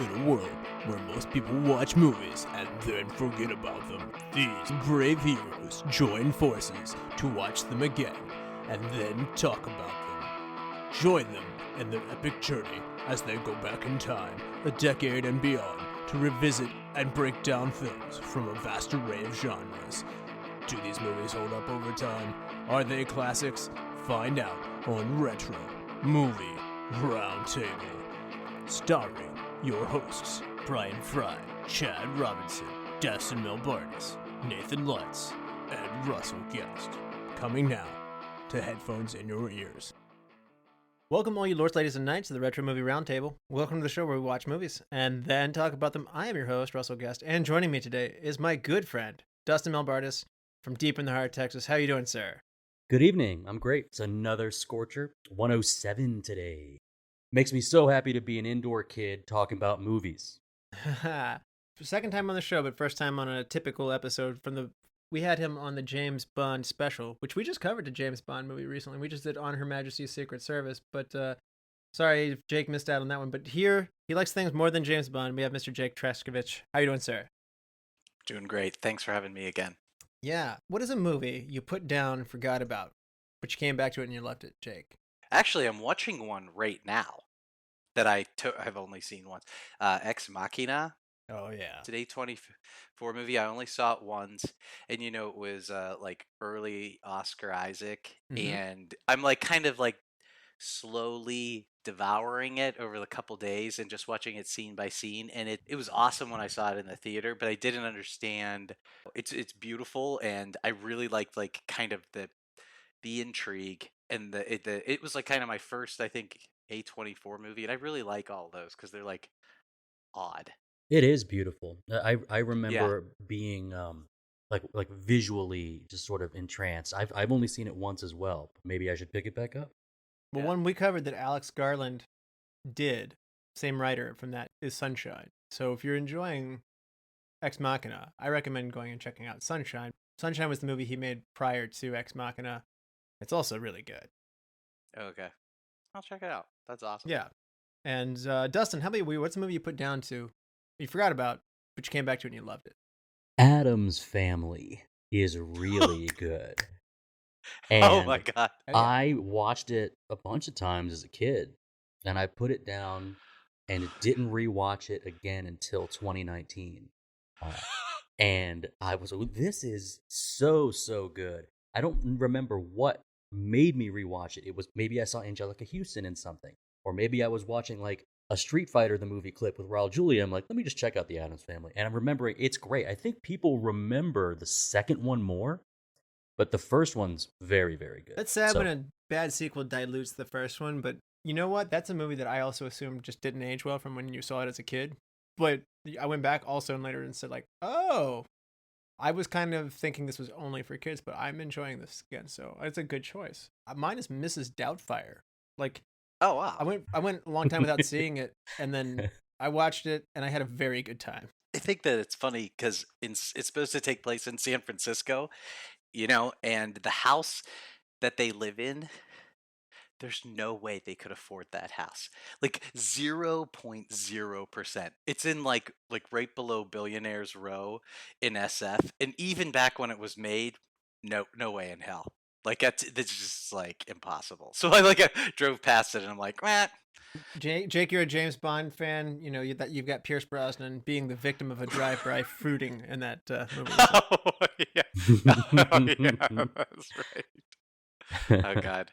In a world where most people watch movies and then forget about them, these brave heroes join forces to watch them again and then talk about them. Join them in their epic journey as they go back in time, a decade and beyond, to revisit and break down films from a vast array of genres. Do these movies hold up over time? Are they classics? Find out on Retro Movie Roundtable. Starring your hosts, Brian Fry, Chad Robinson, Dustin Melbardis, Nathan Lutz, and Russell Guest. Coming now to headphones in your ears. Welcome all you lords, ladies, and knights to the Retro Movie Roundtable. Welcome to the show where we watch movies and then talk about them. I am your host, Russell Guest, and joining me today is my good friend, Dustin Melbardis from deep in the heart of Texas. How you doing, sir? Good evening. I'm great. It's another Scorcher 107 today. Makes me so happy to be an indoor kid talking about movies. Second time on the show, but first time on a typical episode we had him on the James Bond special, which we just covered the James Bond movie recently. We just did On Her Majesty's Secret Service, but sorry if Jake missed out on that one. But here, he likes things more than James Bond. We have Mr. Jake Treskovich. How you doing, sir? Doing great. Thanks for having me again. Yeah. What is a movie you put down and forgot about, but you came back to it and you loved it, Jake? Actually, I'm watching one right now that I've only seen once. Ex Machina. Oh, yeah. It's an A24 movie. I only saw it once. And, it was like early Oscar Isaac. Mm-hmm. And I'm kind of slowly devouring it over the couple days and just watching it scene by scene. And it was awesome when I saw it in the theater, but I didn't understand. It's beautiful. And I really liked kind of the intrigue. And it was kind of my first, I think, A24 movie. And I really like all those because they're odd. It is beautiful. I remember being like visually just sort of entranced. I've only seen it once as well. Maybe I should pick it back up. Well, one we covered that Alex Garland did, same writer from that, is Sunshine. So if you're enjoying Ex Machina, I recommend going and checking out Sunshine. Sunshine was the movie he made prior to Ex Machina. It's also really good. Okay. I'll check it out. That's awesome. Yeah. And Dustin, how about you? What's the movie you put down to, you forgot about, but you came back to it and you loved it? Addams Family is really good. And oh my God. I watched it a bunch of times as a kid, and I put it down and didn't rewatch it again until 2019. And I was like, this is so good. I don't remember what made me rewatch it. It was maybe I saw Angelica Houston in something, or maybe I was watching a Street Fighter the movie clip with Raul Julia. I'm like, let me just check out the Addams Family, and I'm remembering it's great. I think people remember the second one more, but the first one's very good. That's sad when a bad sequel dilutes the first one, but you know what? That's a movie that I also assumed just didn't age well from when you saw it as a kid. But I went back also and later and said oh, I was kind of thinking this was only for kids, but I'm enjoying this again, so it's a good choice. Mine is Mrs. Doubtfire. Oh wow! I went a long time without seeing it, and then I watched it, and I had a very good time. I think that it's funny because it's supposed to take place in San Francisco, and the house that they live in, there's no way they could afford that house. 0.0%. It's in right below Billionaires Row in SF, and even back when it was made, no way in hell. That's just impossible. So I drove past it and I'm like, man. Jake, you're a James Bond fan. You've got Pierce Brosnan being the victim of a drive-by fruiting in that movie. Oh yeah, that's right. Oh God,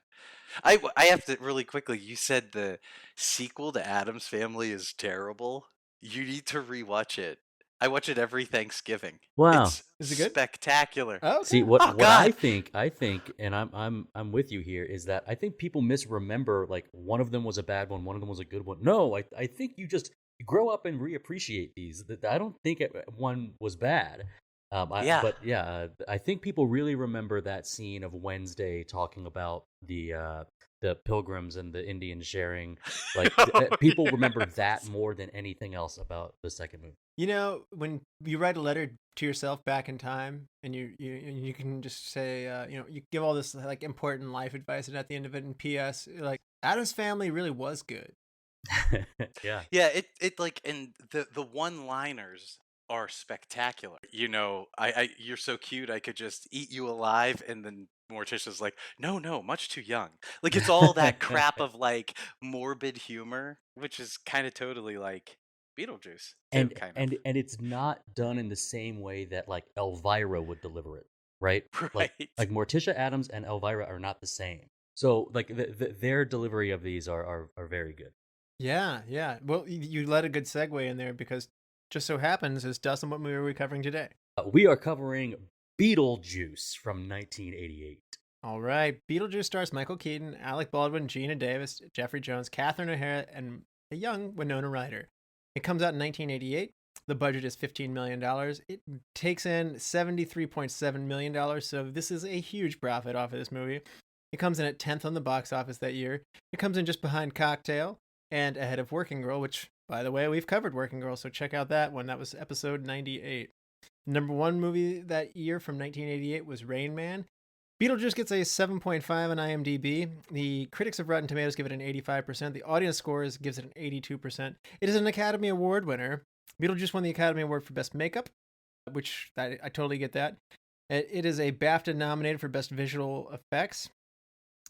I have to really quickly. You said the sequel to Addams Family is terrible. You need to rewatch it. I watch it every Thanksgiving. Wow, is it good? Spectacular. Oh, okay. See what I think, and I'm with you here, is that I think people misremember one of them was a bad one of them was a good one. No, I think you grow up and reappreciate these. I don't think one was bad. I think people really remember that scene of Wednesday talking about the pilgrims and the Indians sharing. People remember that more than anything else about the second movie. When you write a letter to yourself back in time, and you can just say, you give all this important life advice, and at the end of it, in P.S., Addams Family really was good. Yeah. Yeah, it like, and the one-liners are spectacular. You're so cute, I could just eat you alive, and then Morticia's like, no, no, much too young. Like, it's all that crap of like morbid humor, which is kind of totally like Beetlejuice too, and kind of. and it's not done in the same way that like Elvira would deliver it, right? Like Right. Morticia Adams and Elvira are not the same. So like their delivery of these are very good. Yeah, yeah. Well, you let a good segue in there because just so happens is Dustin, what movie are we covering today? We are covering Beetlejuice from 1988. All right. Beetlejuice stars Michael Keaton, Alec Baldwin, Geena Davis, Jeffrey Jones, Catherine O'Hara, and a young Winona Ryder. It comes out in 1988. The budget is $15 million. It takes in $73.7 million. So this is a huge profit off of this movie. It comes in at 10th on the box office that year. It comes in just behind Cocktail and ahead of Working Girl, which, by the way, we've covered Working Girl, so check out that one. That was episode 98. Number one movie that year from 1988 was Rain Man. Beetlejuice gets a 7.5 on IMDb. The critics of Rotten Tomatoes give it an 85%. The audience scores gives it an 82%. It is an Academy Award winner. Beetlejuice won the Academy Award for Best Makeup, which I totally get that. It is a BAFTA nominated for Best Visual Effects,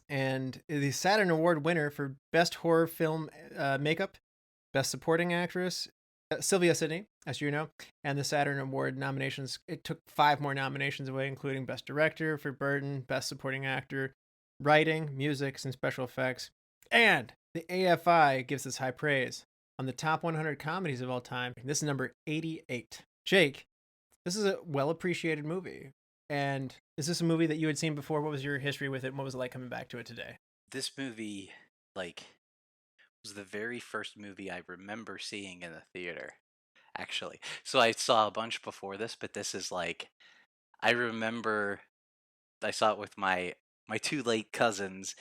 and the Saturn Award winner for Best Horror Film Makeup, Best Supporting Actress, Sylvia Sidney, as you know, and the Saturn Award nominations. It took 5 more nominations away, including Best Director for Burton, Best Supporting Actor, Writing, Music, and Special Effects. And the AFI gives us high praise on the top 100 comedies of all time. This is number 88. Jake, this is a well-appreciated movie. And is this a movie that you had seen before? What was your history with it? And what was it like coming back to it today? This movie, like, was the very first movie I remember seeing in the theater, actually. So I saw a bunch before this, but this is like, I remember I saw it with my 2 late cousins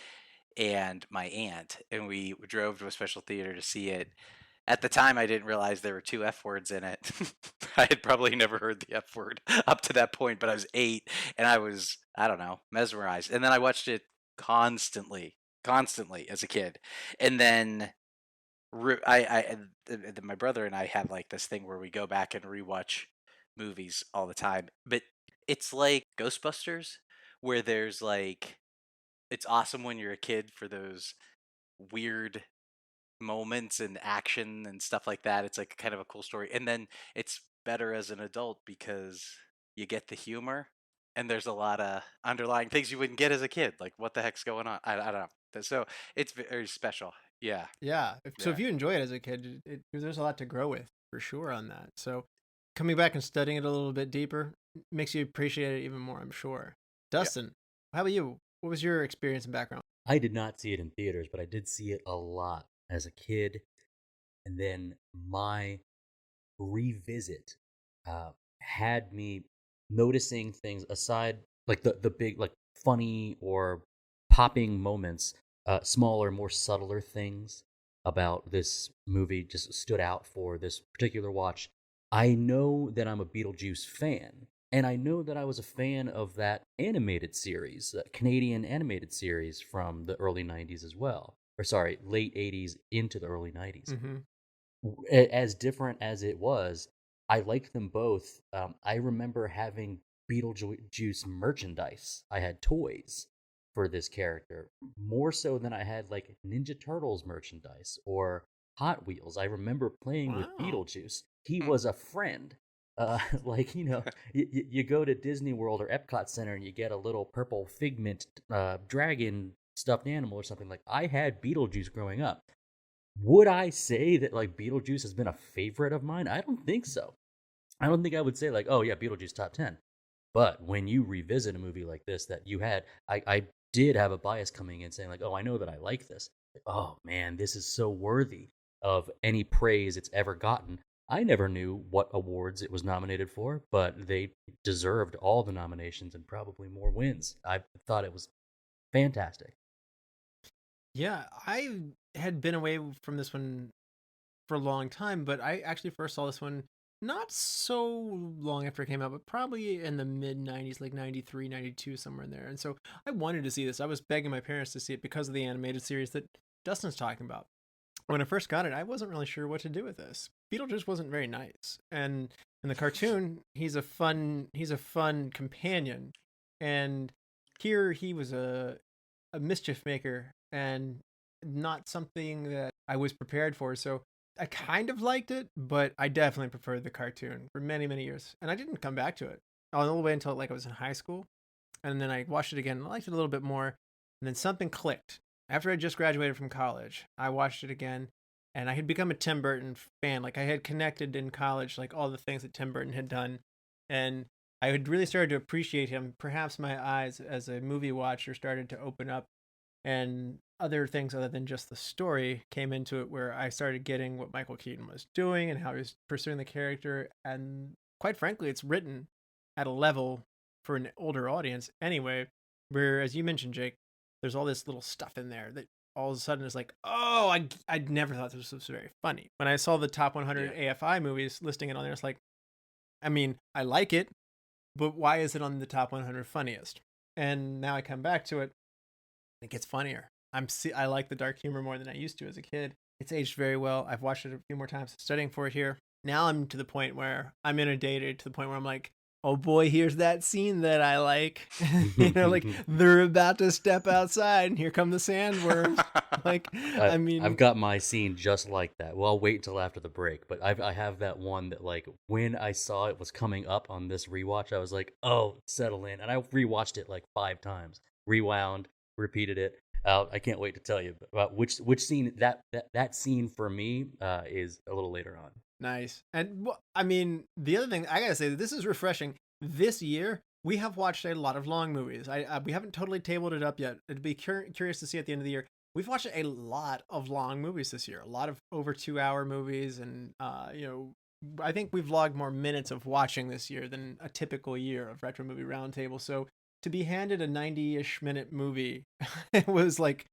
and my aunt, and we drove to a special theater to see it. At the time, I didn't realize there were 2 F words in it. I had probably never heard the F word up to that point, but I was 8, and I was, I don't know, mesmerized. And then I watched it constantly as a kid. And then my brother and I have like this thing where we go back and rewatch movies all the time. But it's like Ghostbusters, where there's like, it's awesome when you're a kid for those weird moments and action and stuff like that. It's like kind of a cool story. And then it's better as an adult because you get the humor and there's a lot of underlying things you wouldn't get as a kid. Like, what the heck's going on? I don't know. So it's very special. Yeah. Yeah. So if Yeah. you enjoy it as a kid, there's a lot to grow with for sure on that. So coming back and studying it a little bit deeper makes you appreciate it even more, I'm sure. Dustin, how about you? What was your experience and background? I did not see it in theaters, but I did see it a lot as a kid. And then my revisit had me noticing things aside, like the big, like funny or popping moments, smaller, more subtler things about this movie just stood out for this particular watch. I know that I'm a Beetlejuice fan, and I know that I was a fan of that animated series, Canadian animated series from the early 90s as well. Or sorry, late 80s into the early 90s. Mm-hmm. As different as it was, I liked them both. I remember having Beetlejuice merchandise. I had toys for this character, more so than I had like Ninja Turtles merchandise or Hot Wheels. I remember playing with Wow. Beetlejuice. He Hmm. was a friend. Like, you go to Disney World or Epcot Center and you get a little purple figment dragon stuffed animal or something. Like, I had Beetlejuice growing up. Would I say that like Beetlejuice has been a favorite of mine? I don't think so. I don't think I would say like, oh yeah, Beetlejuice top 10. But when you revisit a movie like this that you had, I did have a bias coming in saying like, oh, I know that I like this. Like, oh man, this is so worthy of any praise it's ever gotten. I never knew what awards it was nominated for, but they deserved all the nominations and probably more wins. I thought it was fantastic. Yeah, I had been away from this one for a long time, but I actually first saw this one not so long after it came out, but probably in the mid 90s, like 93, 92, somewhere in there. And so I wanted to see this. I was begging my parents to see it because of the animated series that Dustin's talking about. when I first got it, I wasn't really sure what to do with this. Beetlejuice wasn't very nice, and in the cartoon, he's a fun companion, and here he was a mischief maker and not something that I was prepared for. So I kind of liked it, but I definitely preferred the cartoon for many, many years, and I didn't come back to it all the way until like I was in high school, and then I watched it again. I liked it a little bit more, and then something clicked. After I just graduated from college, I watched it again, and I had become a Tim Burton fan. Like I had connected in college, like all the things that Tim Burton had done, and I had really started to appreciate him. Perhaps my eyes as a movie watcher started to open up, and other things other than just the story came into it, where I started getting what Michael Keaton was doing and how he was pursuing the character. And quite frankly, it's written at a level for an older audience anyway, where, as you mentioned, Jake, there's all this little stuff in there that all of a sudden is like, oh, I'd never thought this was very funny. When I saw the top 100 AFI movies listing it on there, it's like, I mean, I like it, but why is it on the top 100 funniest? And now I come back to it, it gets funnier. I like the dark humor more than I used to as a kid. It's aged very well. I've watched it a few more times studying for it here. Now I'm to the point where I'm inundated to the point where I'm like, oh boy, here's that scene that I like. Like they're about to step outside and here come the sandworms. Like, I mean, I've got my scene just like that. Well, I'll wait until after the break, but I have that one that, like, when I saw it was coming up on this rewatch, I was like, oh, settle in. And I rewatched it like 5 times, rewound, repeated it. I can't wait to tell you about which scene that scene for me is a little later on. Nice. And I mean, the other thing I gotta say, this is refreshing. This year we have watched a lot of long movies. We haven't totally tabled it up yet. It'd be curious to see at the end of the year. We've watched a lot of long movies this year. A lot of over 2-hour movies, and I think we've logged more minutes of watching this year than a typical year of Retro Movie Roundtable. So to be handed a 90-ish minute movie, it was like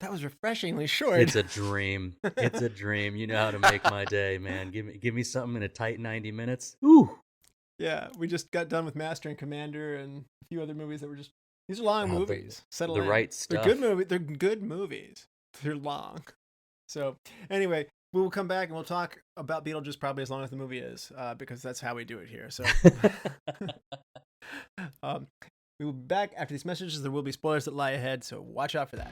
that was refreshingly short. It's a dream. It's a dream. You know how to make my day, man. Give me something in a tight 90 minutes. Ooh. Yeah, we just got done with Master and Commander and a few other movies that were just, these are long movies. Settle the in. Right stuff. They're good movies. They're long. So anyway, we will come back and we'll talk about Beetlejuice probably as long as the movie is, because that's how we do it here. So we will be back after these messages. There will be spoilers that lie ahead, so watch out for that.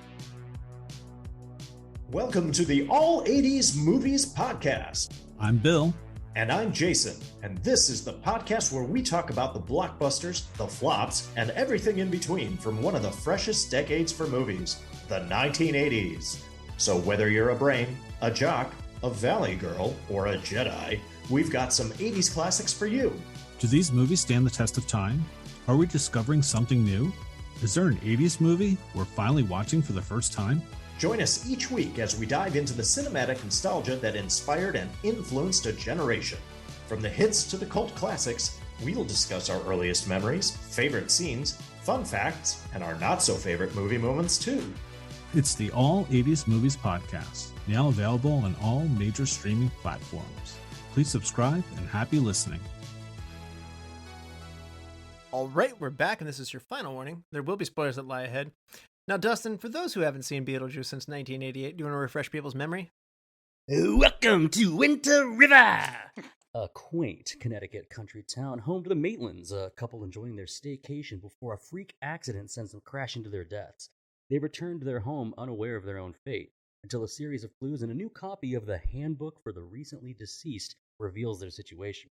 Welcome to the All 80s Movies Podcast. I'm Bill. And I'm Jason. And this is the podcast where we talk about the blockbusters, the flops, and everything in between from one of the freshest decades for movies, the 1980s. So whether you're a brain, a jock, a valley girl, or a Jedi, we've got some 80s classics for you. Do these movies stand the test of time? Are we discovering something new? Is there an 80s movie we're finally watching for the first time? Join us each week as we dive into the cinematic nostalgia that inspired and influenced a generation. From the hits to the cult classics, we'll discuss our earliest memories, favorite scenes, fun facts, and our not-so-favorite movie moments too. It's the All 80s Movies Podcast, now available on all major streaming platforms. Please subscribe and happy listening. All right, we're back, and this is your final warning. There will be spoilers that lie ahead. Now, Dustin, for those who haven't seen Beetlejuice since 1988, do you want to refresh people's memory? Welcome to Winter River! A quaint Connecticut country town home to the Maitlands, a couple enjoying their staycation before a freak accident sends them crashing to their deaths. They return to their home unaware of their own fate, until a series of clues and a new copy of the Handbook for the Recently Deceased reveals their situation.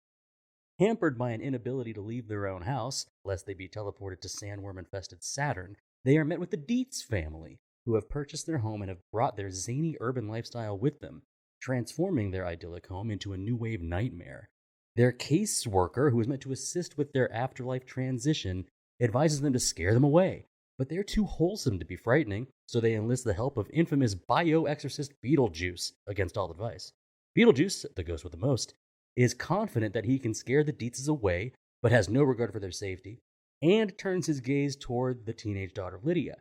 Hampered by an inability to leave their own house, lest they be teleported to sandworm-infested Saturn, they are met with the Dietz family, who have purchased their home and have brought their zany urban lifestyle with them, transforming their idyllic home into a new wave nightmare. Their caseworker, who is meant to assist with their afterlife transition, advises them to scare them away, but they're too wholesome to be frightening, so they enlist the help of infamous bio-exorcist Beetlejuice against all advice. Beetlejuice, the ghost with the most, is confident that he can scare the Dietzes away, but has no regard for their safety, and turns his gaze toward the teenage daughter Lydia.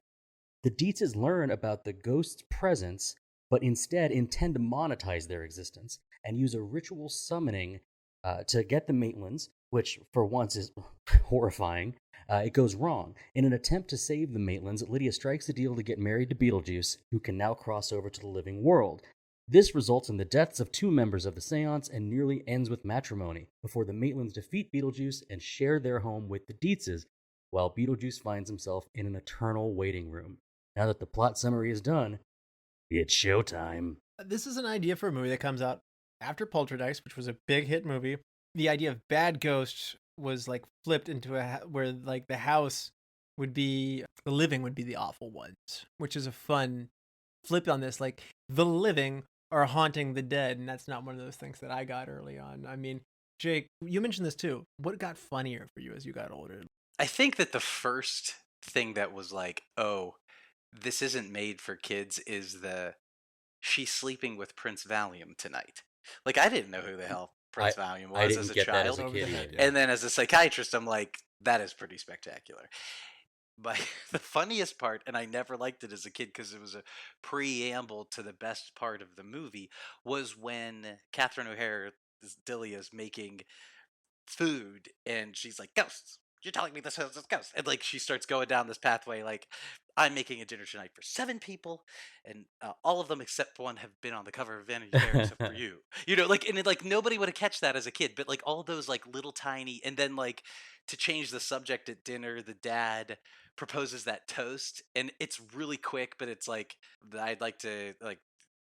The Dietzes learn about the ghost's presence, but instead intend to monetize their existence and use a ritual summoning to get the Maitlands, which for once is horrifying. It goes wrong. In an attempt to save the Maitlands, Lydia strikes a deal to get married to Beetlejuice, who can now cross over to the living world. This results in the deaths of 2 members of the seance and nearly ends with matrimony before the Maitlands defeat Beetlejuice and share their home with the Dietzes, while Beetlejuice finds himself in an eternal waiting room. Now that the plot summary is done, it's showtime. This is an idea for a movie that comes out after Poltergeist, which was a big hit movie. The idea of bad ghosts was like flipped into where like the house would be, the living would be the awful ones, which is a fun flip on this. Like the living are haunting the dead, and that's not one of those things that I got early on. I mean, Jake, you mentioned this too. What got funnier for you as you got older? I think that the first thing that was like, oh, this isn't made for kids is she's sleeping with Prince Valium tonight. Like, I didn't know who the hell Prince Valium was I didn't as a get child. that as a kid either. And then as a psychiatrist, I'm like, that is pretty spectacular. But the funniest part, and I never liked it as a kid because it was a preamble to the best part of the movie, was when Catherine O'Hara, Dilly, is making food and she's like, ghosts. You're telling me this is a ghost. And like she starts going down this pathway like, I'm making a dinner tonight for 7 people, and all of them except one have been on the cover of Vanity Fair except for you. You know, like, and it, like nobody would have catch that as a kid, but like all those like little tiny, and then like to change the subject at dinner, the dad proposes that toast, and it's really quick, but it's like, I'd like to like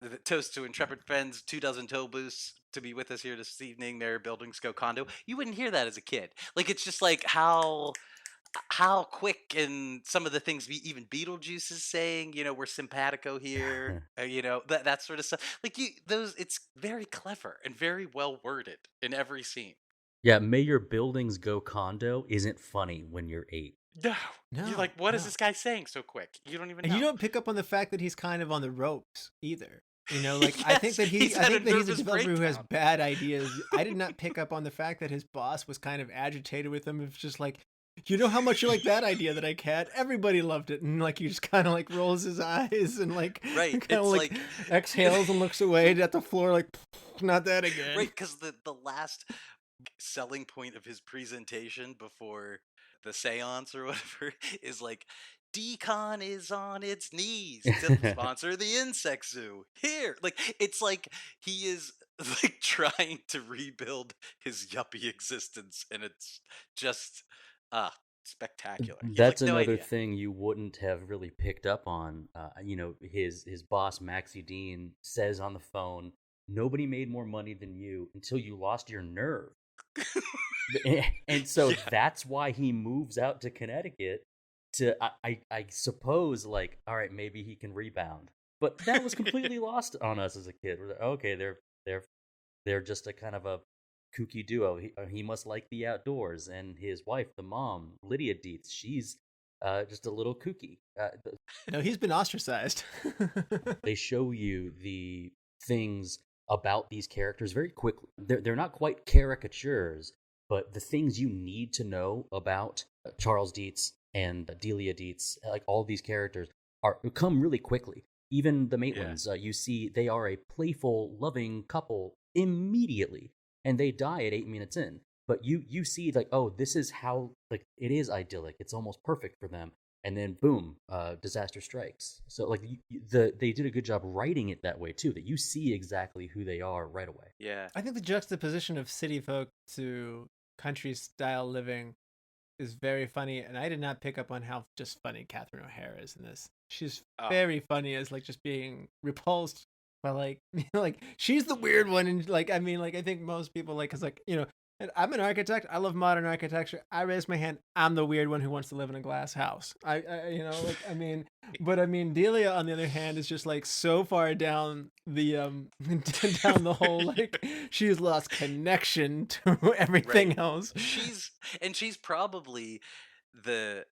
the toast to intrepid friends, 2 dozen tow booths to be with us here this evening. Their buildings go condo. You wouldn't hear that as a kid. Like it's just like how quick, and some of the things even Beetlejuice is saying, you know, we're simpatico here, you know, that sort of stuff. Like it's very clever and very well worded in every scene. Yeah, may your buildings go condo isn't funny when you're 8. No, you're like, what is this guy saying so quick? You don't even know. And you don't pick up on the fact that he's kind of on the ropes either. You know, like Yes, I think that he's a nervous developer who has breakdown. bad ideas. I did not pick up on the fact that his boss was kind of agitated with him. It's just like, you know how much you like that idea that I had? Everybody loved it. And like he just kind of like rolls his eyes and like Right, kind of it's like like- exhales and looks away at the floor like, not that again. Right, because the last selling point of his presentation before the seance or whatever is like, Decon is on its knees to sponsor the insect zoo here. Like it's like he is like trying to rebuild his yuppie existence, and it's just spectacular. You have, That's like, no another idea. thing you wouldn't have really picked up on. You know, his boss Maxie Dean says on the phone, "Nobody made more money than you until you lost your nerve." And so Yeah. that's why he moves out to Connecticut to I suppose, like, all right, maybe he can rebound. But that was completely lost on us as a kid. We're like, okay, they're just a kind of a kooky duo. He must like the outdoors, and his wife, the mom, Lydia Dietz, she's just a little kooky. No, he's been ostracized. They show you the things about these characters very quickly. They're not quite caricatures, but the things you need to know about Charles Dietz and Delia Dietz, like all these characters, come really quickly. Even the Maitlands, you see they are a playful, loving couple immediately, and they die at 8 minutes in. But you see, like, oh, this is how, like, it is idyllic. It's almost perfect for them. And then boom, disaster strikes. So like they did a good job writing it that way too, that you see exactly who they are right away. Yeah. I think the juxtaposition of city folk to country style living is very funny, and I did not pick up on how just funny Catherine O'Hara is in this. She's very funny as like just being repulsed by like, you know, like she's the weird one, and like I mean, like I think most people like, cause like, you know, and I'm an architect. I love modern architecture. I raise my hand. I'm the weird one who wants to live in a glass house. I you know, like I mean, but I mean, Delia on the other hand is just like so far down the down the whole like she's lost connection to everything Right. else. She's probably the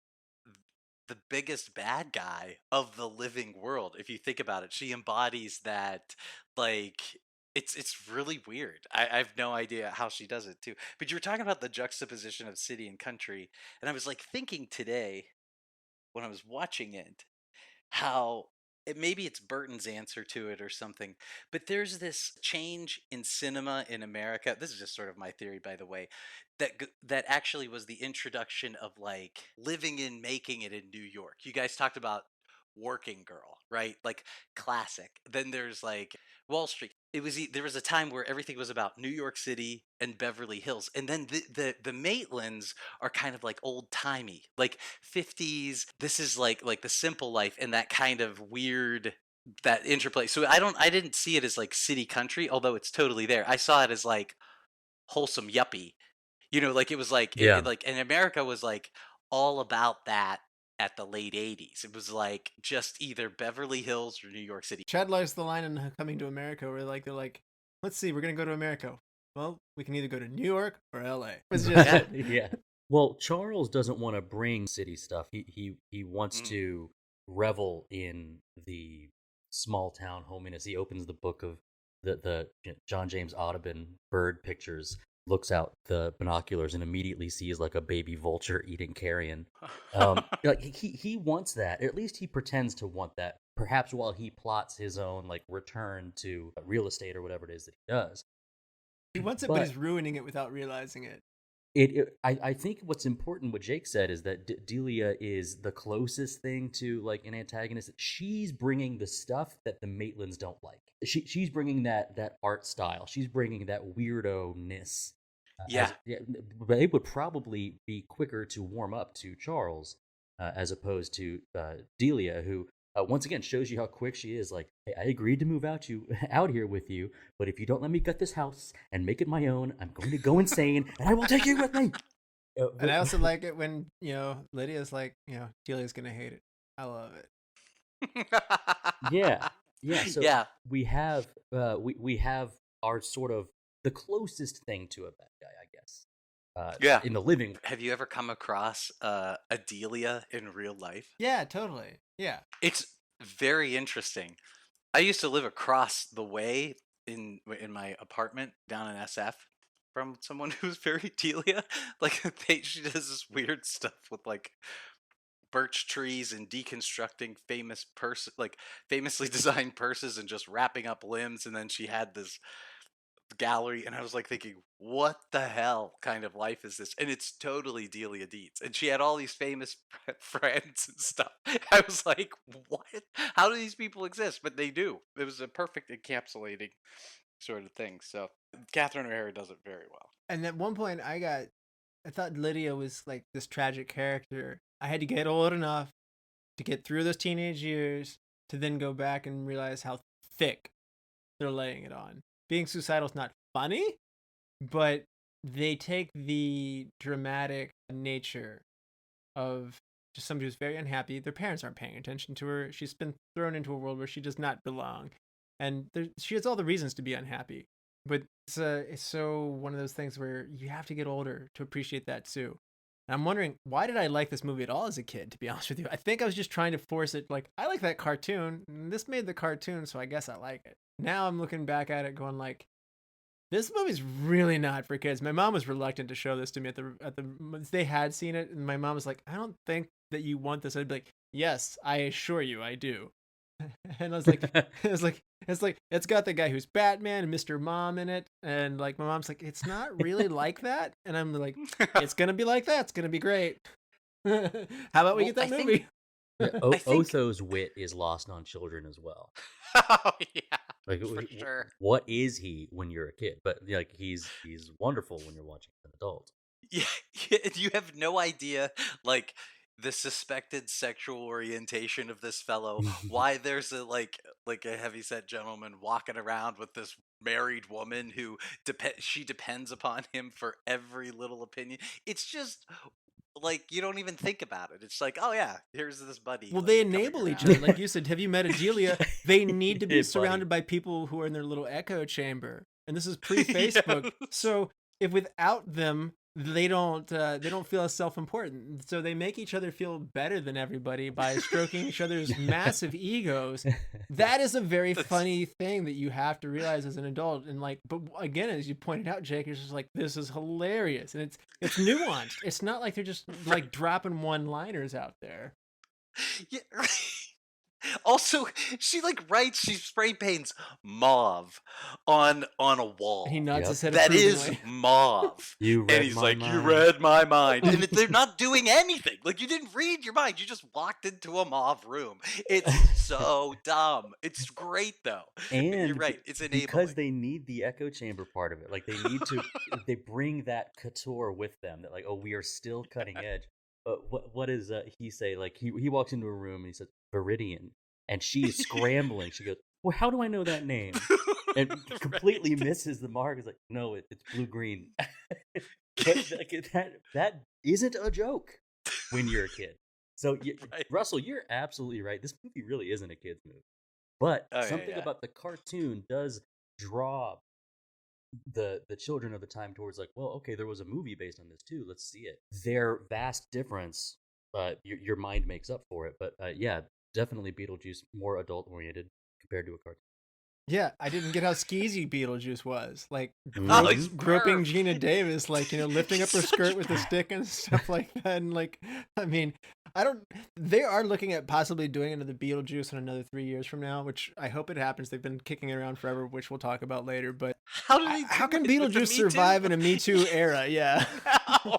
biggest bad guy of the living world. If you think about it, she embodies that, like, it's really weird. I have no idea how she does it too. But you were talking about the juxtaposition of city and country, and I was like thinking today when I was watching it, how maybe it's Burton's answer to it or something, but there's this change in cinema in America. This is just sort of my theory, by the way, that actually was the introduction of like living and making it in New York. You guys talked about working girl, right? Like classic. Then there's like Wall Street. There was a time where everything was about New York City and Beverly Hills, and then the Maitlands are kind of like old timey, like 50s. This is like the simple life and that kind of weird, that interplay. So I didn't see it as like city country, although it's totally there. I saw it as like wholesome yuppie, like it was like Yeah. like, and America was like all about that at the late 80s. It was like just either Beverly Hills or New York City. Chad likes the line in Coming to America where they're like, let's see, we're gonna go to America. Well, we can either go to New York or LA. It's just, Yeah. Well, Charles doesn't want to bring city stuff. He wants to revel in the small town hominess. He opens the book of the John James Audubon bird pictures, looks out the binoculars, and immediately sees like a baby vulture eating carrion. Like he wants that. At least he pretends to want that. Perhaps while he plots his own like return to real estate or whatever it is that he does. he wants it, but he's ruining it without realizing it. I think what's important, what Jake said, is that Delia is the closest thing to like an antagonist. She's bringing the stuff that the Maitlands don't like. She's bringing that art style. She's bringing that weirdo-ness. But it would probably be quicker to warm up to Charles as opposed to Delia, who once again shows you how quick she is. Like, hey, I agreed to move out here with you, but if you don't let me gut this house and make it my own, I'm going to go insane, and I will take you with me. And I also like it when Lydia's like, Delia's gonna hate it. I love it. Yeah. So Yeah. we have our sort of the closest thing to a bad guy, I guess. In the living. Have you ever come across a Delia in real life? Yeah, totally. Yeah. It's very interesting. I used to live across the way in my apartment down in SF from someone who's very Delia. Like she does this weird stuff with like birch trees and deconstructing famously designed purses and just wrapping up limbs, and then she had this gallery, and I was like thinking, what the hell kind of life is this? And it's totally Delia Deeds, and she had all these famous friends and stuff. I was like, what? How do these people exist? But they do. It was a perfect encapsulating sort of thing. So Catherine O'Hara does it very well. And at one point I thought Lydia was like this tragic character. I had to get old enough to get through those teenage years to then go back and realize how thick they're laying it on. Being suicidal is not funny, but they take the dramatic nature of just somebody who's very unhappy. Their parents aren't paying attention to her. She's been thrown into a world where she does not belong. And she has all the reasons to be unhappy. But it's so one of those things where you have to get older to appreciate that too. And I'm wondering, why did I like this movie at all as a kid, to be honest with you? I think I was just trying to force it. Like, I like that cartoon. And this made the cartoon, so I guess I like it. Now I'm looking back at it going like, this movie's really not for kids. My mom was reluctant to show this to me they had seen it, and my mom was like, I don't think that you want this. I'd be like, yes, I assure you I do. And I was like, it's got the guy who's Batman and Mr. Mom in it, and like my mom's like, it's not really like that, and I'm like, it's gonna be like that. It's gonna be great. How about we get that movie? Otho's wit is lost on children as well. Oh yeah, like for sure. What is he when you're a kid? But like he's wonderful when you're watching an adult. Yeah, you have no idea like the suspected sexual orientation of this fellow. Why there's a heavyset gentleman walking around with this married woman who she depends upon him for every little opinion. It's just like you don't even think about it. It's like, oh yeah, here's this buddy. Well, like, they enable each other. Like you said, have you met Adelia? They need to be Hey, surrounded by people who are in their little echo chamber. And this is pre-Facebook. Yes. So if without them, they don't feel as self-important. So they make each other feel better than everybody by stroking each other's massive egos. That is a very funny thing that you have to realize as an adult. And like, but again, as you pointed out, Jake, it's just like, this is hilarious. And it's nuanced. It's not like they're just like dropping one-liners out there. Yeah. Also, she writes, she spray paints mauve on a wall. He nods Yep. his head That is approvingly. mauve. You And read he's my like, you mind. read my mind. And they're not doing anything. Like, you didn't read your mind. You just walked into a mauve room. It's so dumb. It's great, though. And You're right. It's because enabling. they need the echo chamber part of it. Like they need to, they bring that couture with them. That like, oh, we are still cutting edge. But what does he say? Like he walks into a room and he says Viridian, and she's scrambling. She goes, well, how do I know that name? And completely misses the mark. It's like, no, it's blue green. that isn't a joke when you're a kid. So Right. Russell, you're absolutely right. This movie really isn't a kid's movie, but Oh, yeah, something yeah. about the cartoon does draw the children of the time towards like, well, okay, there was a movie based on this too. Let's see it. Their vast difference, your mind makes up for it. But yeah, definitely Beetlejuice more adult oriented compared to a cartoon. Yeah, I didn't get how skeezy Beetlejuice was. Like Oh, he's groping perv. Geena Davis, like, lifting up her He's skirt such with a stick and stuff like that. And like, I mean, they are looking at possibly doing another Beetlejuice in another 3 years from now, which I hope it happens. They've been kicking it around forever, which we'll talk about later. But How did he how do can it with the Beetlejuice Me Too? survive in a Me Too era? Yeah. No,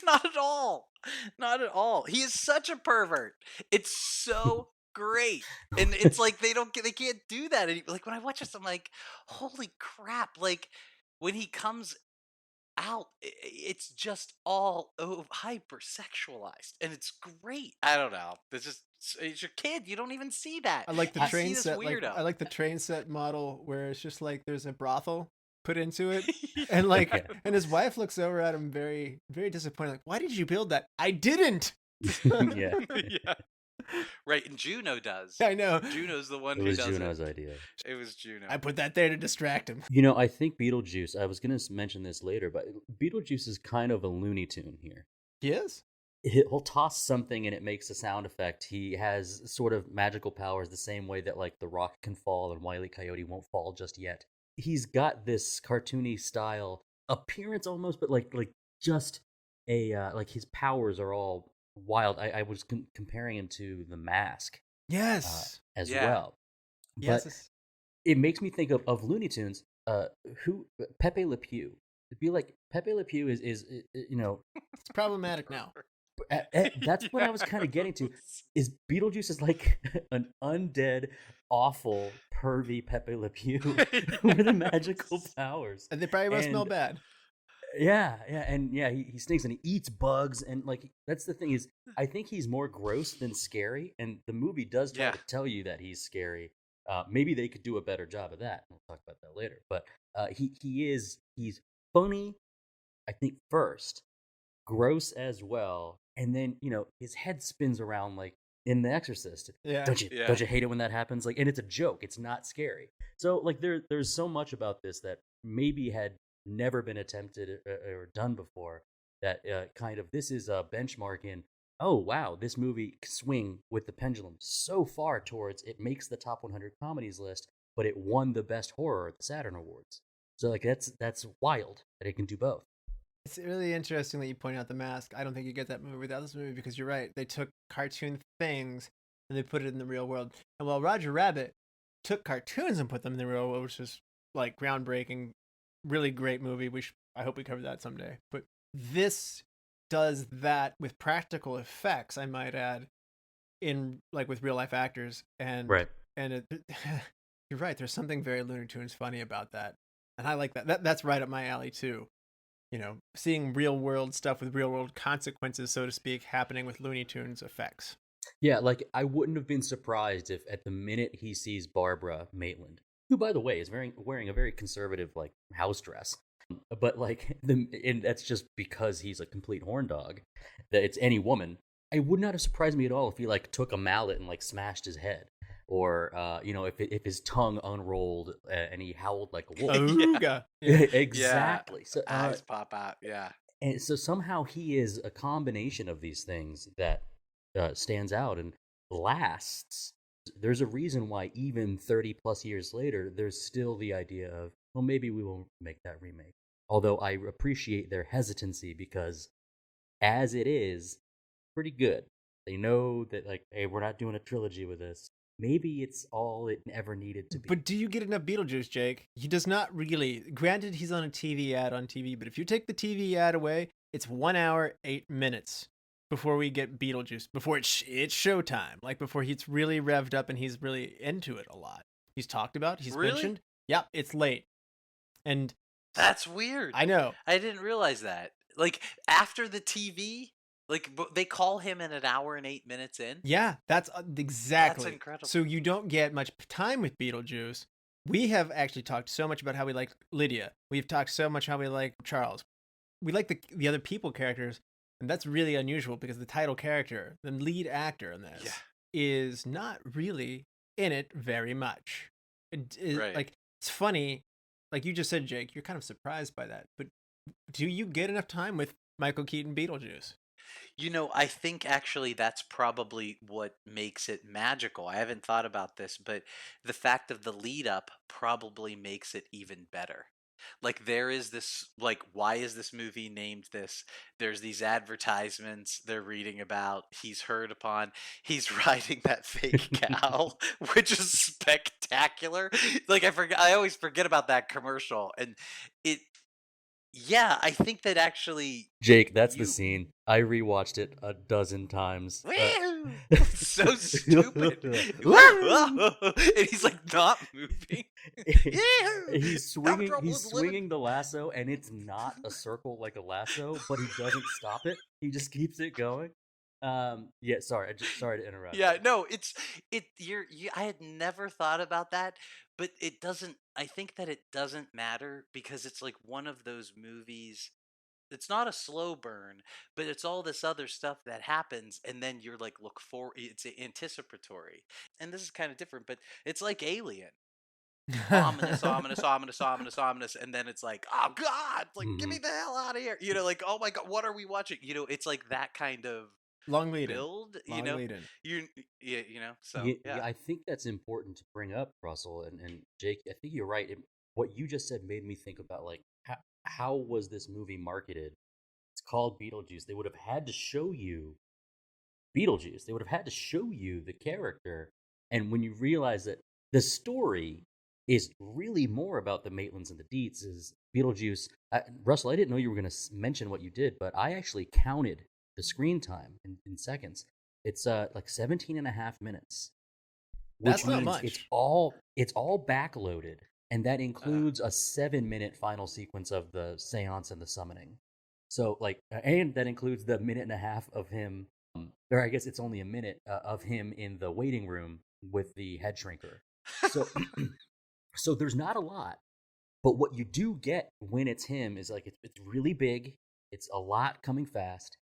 not at all. Not at all. He is such a pervert. It's so great, and it's like they can't do that. Like when I watch this, I'm like, holy crap! Like when he comes out, it's just all hyper sexualized, and it's great. I don't know. It's your kid. You don't even see that. I like the You see train this set. weirdo. I like the train set model where it's just like there's a brothel put into it, Yeah. and like, Yeah. and his wife looks over at him very, very disappointed. Like, why did you build that? I didn't. Yeah, Yeah. Right, and Juno does. I know. Juno's the one it who was does Juno's it. idea. It was Juno. I put that there to distract him. I think Beetlejuice. I was gonna mention this later, but Beetlejuice is kind of a Looney Tune here. Yes. He'll toss something and it makes a sound effect. He has sort of magical powers the same way that like the rock can fall and Wile E. Coyote won't fall just yet. He's got this cartoony style appearance almost, but like just a like his powers are all wild. I was comparing him to The Mask Yes. as Yeah. well. Yes. But it makes me think of Looney Tunes. Who Pepe Le Pew? It'd be like Pepe Le Pew is It's problematic now. that's what I was kind of getting to. Is Beetlejuice is like an undead, awful, pervy Pepe Le Pew with magical powers. And they probably must smell And- bad. Yeah, and he stinks and he eats bugs and like that's the thing is I think he's more gross than scary, and the movie does try Yeah. to tell you that he's scary. Maybe they could do a better job of that. We'll talk about that later. But he's funny, I think first, gross as well, and then his head spins around like in The Exorcist. Yeah. Don't you Yeah. hate it when that happens? Like, and it's a joke. It's not scary. So like there's so much about this that maybe had never been attempted or done before. That kind of this is a benchmark in. Oh wow, this movie can swing with the pendulum so far towards it makes the top 100 comedies list, but it won the best horror at the Saturn Awards. So like that's wild that it can do both. It's really interesting that you point out The Mask. I don't think you get that movie without this movie because you're right. They took cartoon things and they put it in the real world. And while Roger Rabbit took cartoons and put them in the real world, which is like groundbreaking, really great movie. I hope we cover that someday. But this does that with practical effects, I might add, in like with real life actors. And and you're right. There's something very Looney Tunes funny about that, and I like that. That's right up my alley too. Seeing real world stuff with real world consequences, so to speak, happening with Looney Tunes effects. Yeah, like I wouldn't have been surprised if at the minute he sees Barbara Maitland, who by the way is wearing a very conservative like house dress, but like and that's just because he's a complete horn dog, that it's any woman. It would not have surprised me at all if he like took a mallet and like smashed his head, or if his tongue unrolled and he howled like a wolf. Ooga. Exactly. So Eyes pop out. Yeah. and so somehow he is a combination of these things that stands out and lasts. There's a reason why even 30 plus years later, there's still the idea of, well, maybe we won't make that remake. Although I appreciate their hesitancy because as it is, pretty good. They know that like, hey, we're not doing a trilogy with this. maybe it's all it ever needed to be. But do you get enough Beetlejuice, Jake? He does not really. Granted, he's on a TV ad on TV, but if you take the TV ad away, it's 1 hour, 8 minutes before we get Beetlejuice, before it's showtime, like before he's really revved up and he's really into it a lot. He's talked about, he's Really? mentioned. Yep, it's late. And That's weird. I know. I didn't realize that. Like after the TV, like they call him in an hour and 8 minutes in. Yeah, that's exactly. That's incredible. So you don't get much time with Beetlejuice. We have actually talked so much about how we like Lydia. We've talked so much how we like Charles. We like the other people characters, and that's really unusual because the title character, the lead actor in this, is not really in it very much. Right. Like, it's funny, like you just said, Jake, you're kind of surprised by that, but do you get enough time with Michael Keaton Beetlejuice? I think actually that's probably what makes it magical. I haven't thought about this, but the fact of the lead up probably makes it even better. Like there is this, like, why is this movie named this? There's these advertisements they're reading about. He's heard upon. He's riding that fake cow, which is spectacular. Like I always forget about that commercial, and it. Yeah, I think that actually. Jake, that's the scene. I rewatched it a dozen times. Woo! So stupid. And he's like not moving. He's swinging the lasso, and it's not a circle like a lasso, but he doesn't stop it. He just keeps it going. Sorry to interrupt. Yeah, no, I had never thought about that, but it doesn't. I think that it doesn't matter because it's like one of those movies. It's not a slow burn, but it's all this other stuff that happens, and then you're like, look for it's anticipatory. And this is kind of different, but it's like Alien. Ominous, ominous, ominous, ominous, ominous, and then it's like, oh God, like get me the hell out of here. Like, oh my God, what are we watching? It's like that kind of long lead build. Long lead in. So yeah, I think that's important to bring up, Russell and Jake. I think you're right. What you just said made me think about like how was this movie marketed? It's called Beetlejuice. They would have had to show you Beetlejuice. They would have had to show you the character, and when you realize that the story is really more about the Maitlands and the Dietz is Beetlejuice. Russell, I didn't know you were going to mention what you did, but I actually counted the screen time in seconds. It's like 17 and a half minutes. That's not much. It's all backloaded, and that includes a 7-minute final sequence of the seance and the summoning. So and that includes the minute and a half of him, or I guess it's only a minute of him in the waiting room with the head shrinker. So so there's not a lot, but what you do get when it's him is like it's really big. It's a lot coming fast.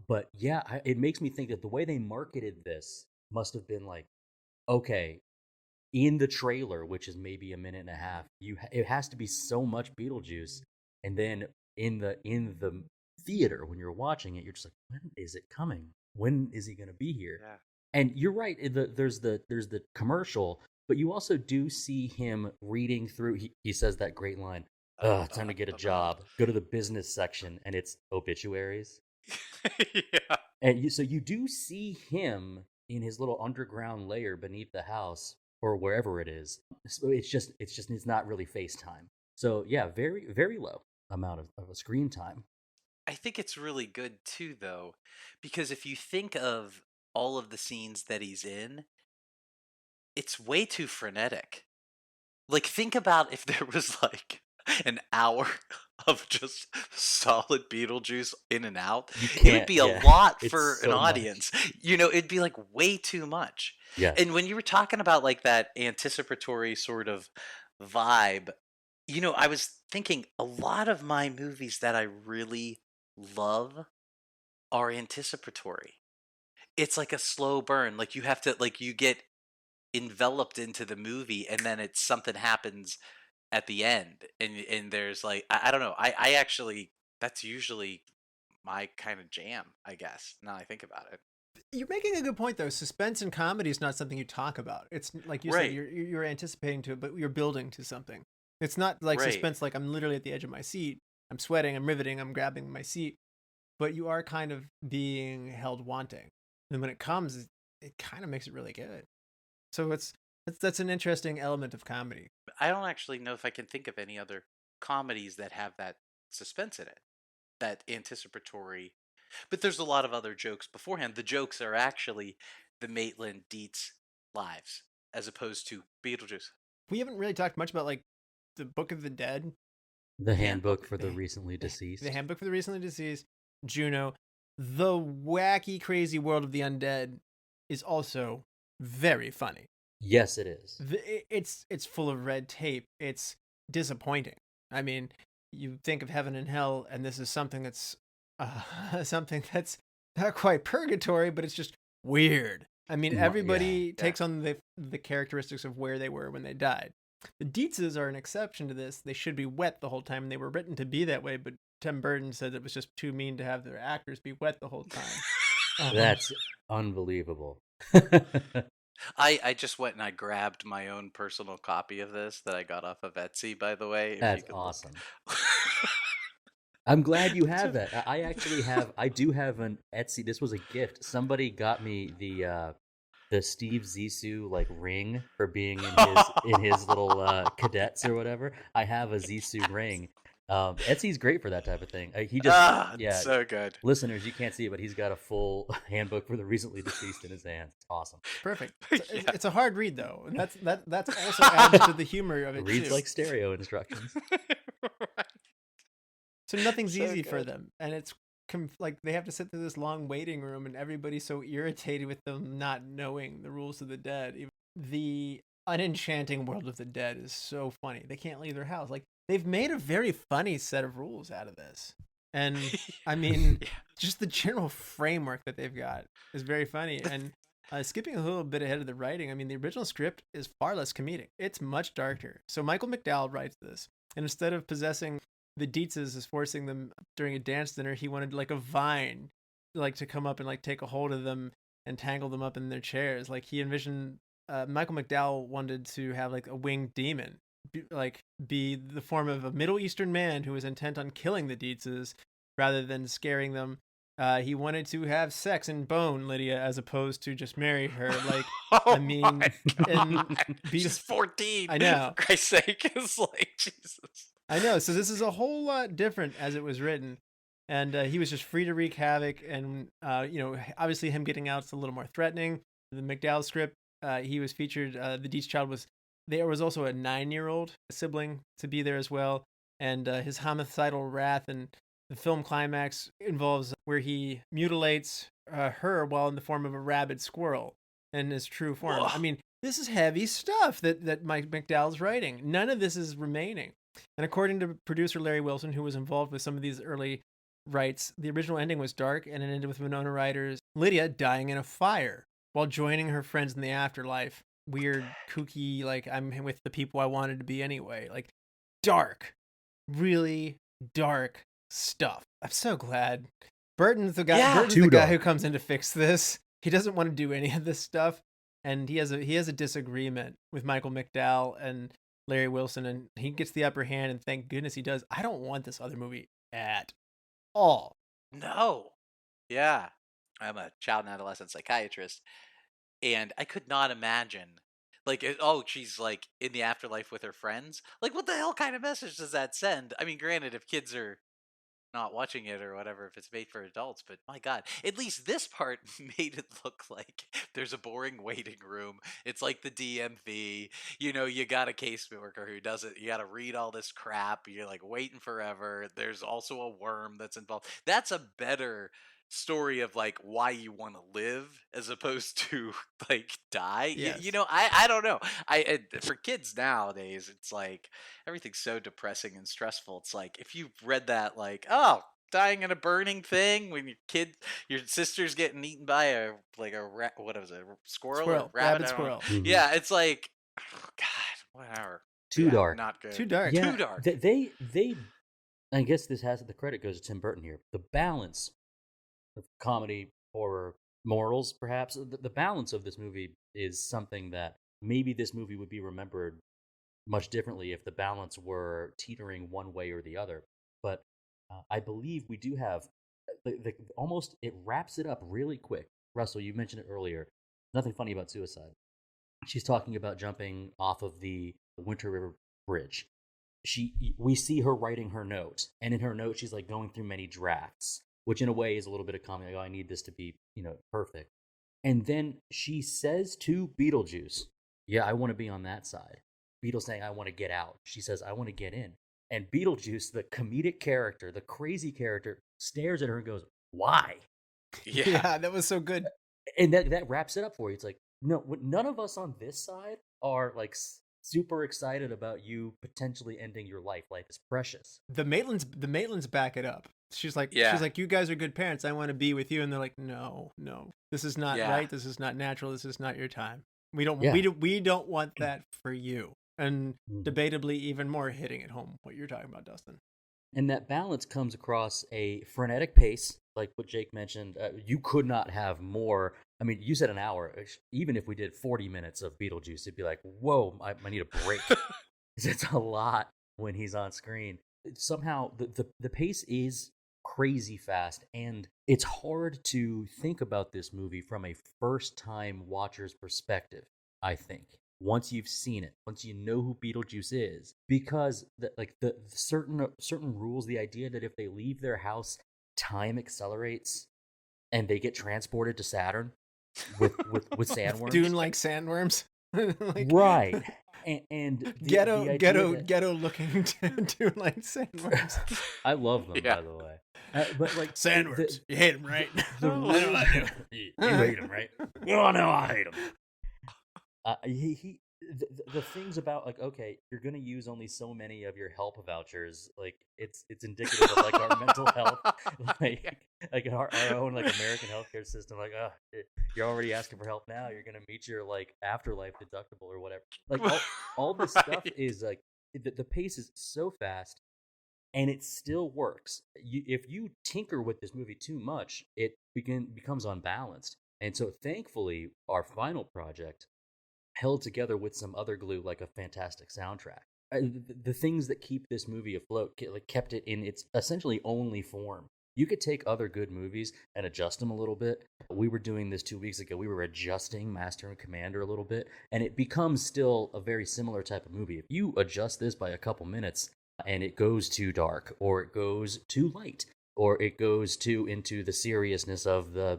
But yeah, it makes me think that the way they marketed this must have been like, okay, in the trailer, which is maybe a minute and a half, it has to be so much Beetlejuice, and then in the theater when you're watching it, you're just like, when is it coming? When is he going to be here? Yeah. And you're right. There's the commercial, but you also do see him reading through. He says that great line, time to get a job. Go to the business section, and it's obituaries. Yeah. And so you do see him in his little underground lair beneath the house or wherever it is. So it's not really FaceTime. So yeah, very, very low amount of a screen time. I think it's really good too, though, because if you think of all of the scenes that he's in, it's way too frenetic. Like, think about if there was like an hour of just solid Beetlejuice in and out. It would be a lot for an audience. It'd be like way too much. Yeah. And when you were talking about like that anticipatory sort of vibe, I was thinking a lot of my movies that I really love are anticipatory. It's like a slow burn. Like you have to, like you get enveloped into the movie and then something happens at the end and there's like I don't know, I actually, that's usually my kind of jam, I guess, now I think about it. You're making a good point though. Suspense and comedy is not something you talk about. It's like you said, you're anticipating to it, but you're building to something. It's not like suspense, like I'm literally at the edge of my seat, I'm sweating, I'm riveting, I'm grabbing my seat, but you are kind of being held wanting, and when it comes, it kind of makes it really good. So that's an interesting element of comedy. I don't actually know if I can think of any other comedies that have that suspense in it, that anticipatory. But there's a lot of other jokes beforehand. The jokes are actually the Maitland Dietz lives, as opposed to Beetlejuice. We haven't really talked much about like the Book of the Dead, The handbook for the recently the deceased. Handbook for the Recently Deceased, Juno. The wacky, crazy world of the undead is also very funny. Yes, it is. It's full of red tape. It's disappointing. I mean, you think of heaven and hell, and this is something that's something that's not quite purgatory, but it's just weird. I mean, everybody takes on the characteristics of where they were when they died. The Dietzes are an exception to this. They should be wet the whole time, and they were written to be that way, but Tim Burton said it was just too mean to have their actors be wet the whole time. That's unbelievable. I just went and I grabbed my own personal copy of this that I got off of Etsy, by the way. That's awesome. I'm glad you have that. I do have an Etsy. This was a gift. Somebody got me the Steve Zissou like ring for being in his little cadets or whatever. I have a Zissou ring. Etsy's great for that type of thing. It's so good. Listeners, you can't see it, but he's got a full handbook for the recently deceased in his hands. It's awesome. Perfect. It's a hard read though, and that's also adds to the humor of it. Reads too. like stereo instructions. Right. So nothing's So easy for good. them, and it's like they have to sit through this long waiting room, and everybody's so irritated with them not knowing the rules of the dead. The unenchanting world of the dead is so funny. They can't leave their house. Like they've made a very funny set of rules out of this, and I mean, just the general framework that they've got is very funny. And skipping a little bit ahead of the writing, I mean, the original script is far less comedic. It's much darker. So Michael McDowell writes this, and instead of possessing the Dietzes is forcing them during a dance dinner, he wanted like a vine, like to come up and like take a hold of them and tangle them up in their chairs. Like he envisioned, Michael McDowell wanted to have like a winged demon, be the form of a Middle Eastern man who was intent on killing the Dietzes rather than scaring them. He wanted to have sex and bone Lydia as opposed to just marry her. Like, I mean, she's 14. I know. For Christ's sake, it's like Jesus. I know. So this is a whole lot different as it was written, and he was just free to wreak havoc. And obviously him getting out is a little more threatening. The McDowell script, he was featured. The Dietz child there was also a 9-year-old sibling to be there as well, and his homicidal wrath and the film climax involves where he mutilates her while in the form of a rabid squirrel in his true form. Whoa. I mean, this is heavy stuff that Mike McDowell's writing. None of this is remaining. And according to producer Larry Wilson, who was involved with some of these early writes, the original ending was dark and it ended with Winona Ryder's Lydia dying in a fire while joining her friends in the afterlife. Weird, kooky, like I'm with the people I wanted to be anyway. Like dark, really dark stuff. I'm so glad Burton's the guy. Yeah. Burton's the guy who comes in to fix this. He doesn't want to do any of this stuff, and he has a disagreement with Michael McDowell and Larry Wilson, and he gets the upper hand, and thank goodness he does. I don't want this other movie at all. No. Yeah. I'm a child and adolescent psychiatrist, and I could not imagine, like, she's, like, in the afterlife with her friends? Like, what the hell kind of message does that send? I mean, granted, if kids are not watching it or whatever, if it's made for adults, but my God, at least this part made it look like there's a boring waiting room. It's like the DMV, you got a caseworker who does it. You got to read all this crap. You're like waiting forever. There's also a worm that's involved. That's a better story of like why you want to live as opposed to like die. Yes. I don't know. For kids nowadays, it's like everything's so depressing and stressful. It's like if you read that, like, oh, dying in a burning thing when your sister's getting eaten by a squirrel or rabbit squirrel. Mhm. Yeah, it's like, oh, God, whatever. Too dark. Not good. Too dark. Yeah, Too dark. They I guess the credit goes to Tim Burton here. The balance of comedy, horror, morals, perhaps. The balance of this movie is something that maybe this movie would be remembered much differently if the balance were teetering one way or the other. But I believe we do have almost, it wraps it up really quick. Russell, you mentioned it earlier. Nothing funny about suicide. she's talking about jumping off of the Winter River Bridge. We see her writing her note, and in her note she's like going through many drafts, which in a way is a little bit of comedy. Like, oh, I need this to be, perfect. And then she says to Beetlejuice, yeah, I want to be on that side. Beetle's saying, I want to get out. She says, I want to get in. And Beetlejuice, the comedic character, the crazy character, stares at her and goes, why? Yeah, that was so good. And that wraps it up for you. It's like, no, none of us on this side are like super excited about you potentially ending your life. Life is precious. The Maitlands back it up. She's like, you guys are good parents. I want to be with you. And they're like, no, this is not right. This is not natural. This is not your time. We don't want that for you. And debatably even more hitting it home what you're talking about, Dustin. And that balance comes across a frenetic pace, like what Jake mentioned. You could not have more. I mean, you said an hour. Even if we did 40 minutes of Beetlejuice, it'd be like, whoa, I need a break. It's a lot when he's on screen. Somehow, the pace is crazy fast, and it's hard to think about this movie from a first-time watcher's perspective, I think. Once you've seen it, once you know who Beetlejuice is, because the certain rules, the idea that if they leave their house, time accelerates, and they get transported to Saturn with sandworms, doing like sandworms, right? And ghetto looking doing like sandworms. I love them, by the way. But like sandworms, you hate them, right? You hate them, right? Oh no, I hate them. The things about like, okay, you're gonna use only so many of your help vouchers. Like it's indicative of like our mental health, like our own like American healthcare system. Like, you're already asking for help now. You're gonna meet your like afterlife deductible or whatever. Like all this stuff is like the pace is so fast, and it still works. If you tinker with this movie too much, it becomes unbalanced. And so, thankfully, our final project held together with some other glue, like a fantastic soundtrack. The things that keep this movie afloat kept it in its essentially only form. You could take other good movies and adjust them a little bit. We were doing this 2 weeks ago. We were adjusting Master and Commander a little bit, and it becomes still a very similar type of movie. If you adjust this by a couple minutes and it goes too dark, or it goes too light, or it goes too into the seriousness of the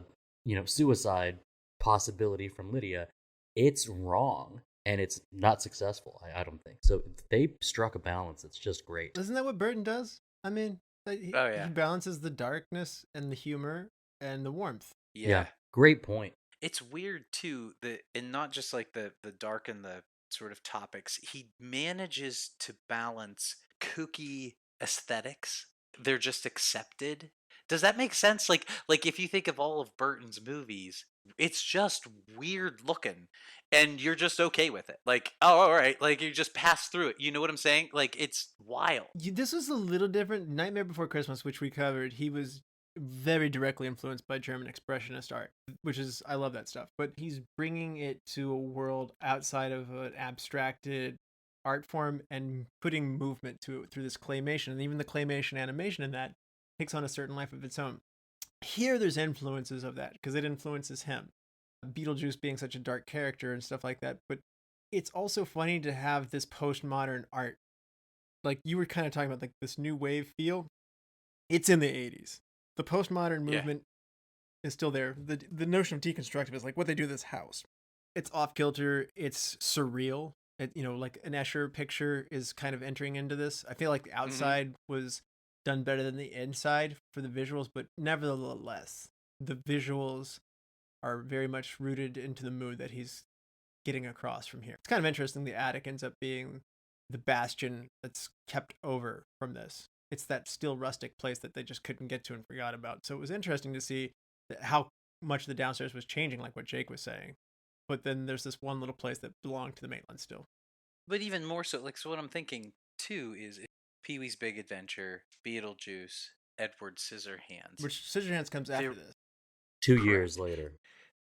suicide possibility from Lydia, it's wrong, and it's not successful. I don't think so. They struck a balance. It's just great. Isn't that what Burton does? I mean, he balances the darkness and the humor and the warmth. Yeah, great point. It's weird too and not just like the dark and the sort of topics. He manages to balance kooky aesthetics. They're just accepted. Does that make sense? Like if you think of all of Burton's movies, it's just weird looking, and you're just okay with it. Like, oh, all right. Like, you just pass through it. You know what I'm saying? Like, it's wild. This was a little different. Nightmare Before Christmas, which we covered, he was very directly influenced by German Expressionist art, which is, I love that stuff. But he's bringing it to a world outside of an abstracted art form and putting movement to it through this claymation. And even the claymation animation in that takes on a certain life of its own. Here, there's influences of that because it influences him. Beetlejuice being such a dark character and stuff like that. But it's also funny to have this postmodern art. Like you were kind of talking about, like this new wave feel. It's in the 80s. The postmodern movement is still there. The notion of deconstructive is like what they do to this house. It's off kilter. It's surreal. Like an Escher picture is kind of entering into this. I feel like the outside was done better than the inside for the visuals, but nevertheless, the visuals are very much rooted into the mood that he's getting across from here. It's kind of interesting. The attic ends up being the bastion that's kept over from this. It's that still rustic place that they just couldn't get to and forgot about. So it was interesting to see how much the downstairs was changing, like what Jake was saying. But then there's this one little place that belonged to the Maitland still. But even more so, like, so what I'm thinking too is Pee-wee's Big Adventure, Beetlejuice, Edward Scissorhands. Which Scissorhands comes after this. 2 years later.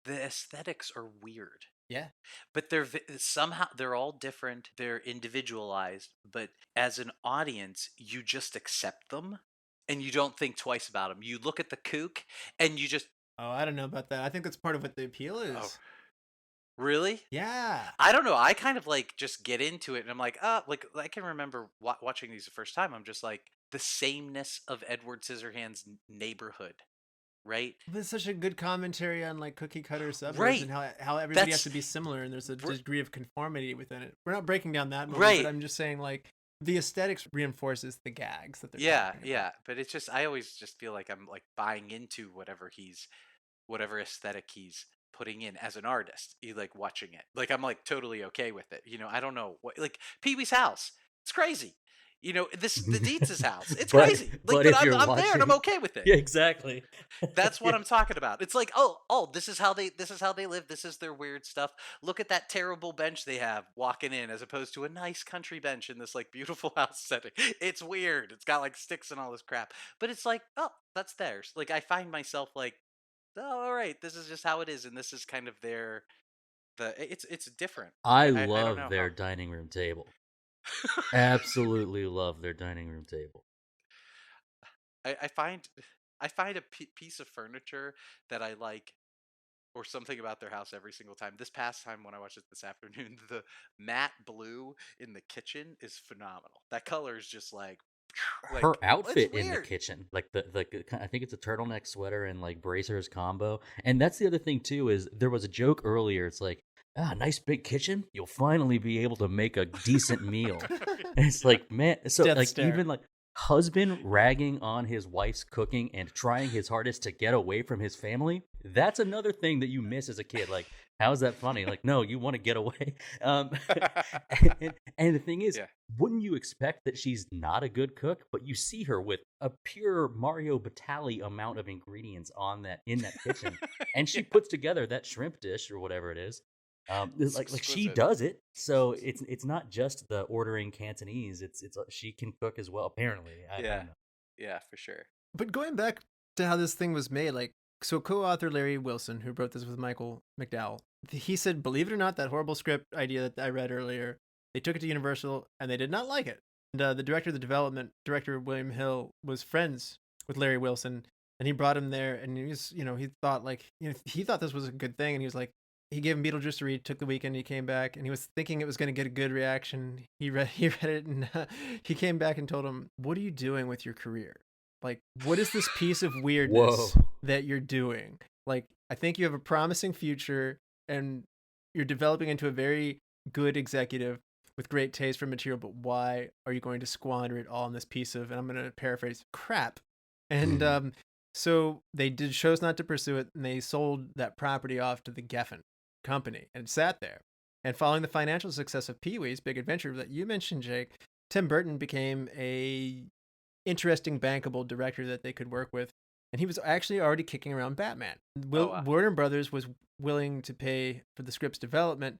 The aesthetics are weird. Yeah. But they're all different. They're individualized. But as an audience, you just accept them and you don't think twice about them. You look at the kook and you just... Oh, I don't know about that. I think that's part of what the appeal is. Oh. Really? Yeah. I don't know. I kind of like just get into it, and I'm like, like I can remember watching these the first time. I'm just like the sameness of Edward Scissorhands' neighborhood, right? There's such a good commentary on like cookie cutter suburbs Right. and how everybody has That's to be similar and there's a r- degree of conformity within it. We're not breaking down that movie, right. but I'm just saying like the aesthetics reinforces the gags that they're Yeah, talking yeah. about. But it's just I always just feel like I'm like buying into whatever aesthetic he's putting in as an artist. You like watching it. Like I'm like totally okay with it. I don't know what like Pee-wee's house. It's crazy. The Dietz's house. It's crazy. Like, but if you're I'm watching, there and I'm okay with it. Yeah, exactly. That's what I'm talking about. It's like, oh, this is how they live. This is their weird stuff. Look at that terrible bench they have walking in, as opposed to a nice country bench in this like beautiful house setting. It's weird. It's got like sticks and all this crap. But it's like, oh, that's theirs. Like I find myself like, oh, all right, this is just how it is, and this is kind of it's different. I don't love know their dining room table. Absolutely love their dining room table. I find a piece of furniture that I like, or something about their house every single time. This past time when I watched it this afternoon, the matte blue in the kitchen is phenomenal. That color is just like her outfit it's in the weird. kitchen, like the I think it's a turtleneck sweater and like bracers combo. And that's the other thing too, is there was a joke earlier. It's like, nice big kitchen, you'll finally be able to make a decent meal. And it's like, man, so Death like stare. even like husband ragging on his wife's cooking and trying his hardest to get away from his family. That's another thing that you miss as a kid. Like, how's that funny? Like, no, you want to get away. And the thing is, Yeah. wouldn't you expect that she's not a good cook? But you see her with a pure Mario Batali amount of ingredients in that kitchen, and she puts together that shrimp dish or whatever it is. It's like she exquisite. does it, so it's not just the ordering Cantonese. It's she can cook as well. Apparently, I don't know. Yeah, for sure. But going back to how this thing was made, like, so co-author Larry Wilson, who wrote this with Michael McDowell, he said, believe it or not, that horrible script idea that I read earlier, they took it to Universal and they did not like it. And the director of the development, director William Hill, was friends with Larry Wilson, and he brought him there, and he was, he thought he thought this was a good thing, and he was like, he gave him Beetlejuice to read, took the weekend, he came back, and he was thinking it was going to get a good reaction. He read it, and he came back and told him, what are you doing with your career? Like, what is this piece of weirdness that you're doing? Like, I think you have a promising future, and you're developing into a very good executive with great taste for material, but why are you going to squander it all in this piece of, and I'm going to paraphrase, crap? And so they chose not to pursue it, and they sold that property off to the Geffen company, and it sat there. And following the financial success of Pee-wee's Big Adventure that you mentioned, Jake, Tim Burton became a interesting, bankable director that they could work with. And he was actually already kicking around Batman. Warner Brothers was willing to pay for the script's development.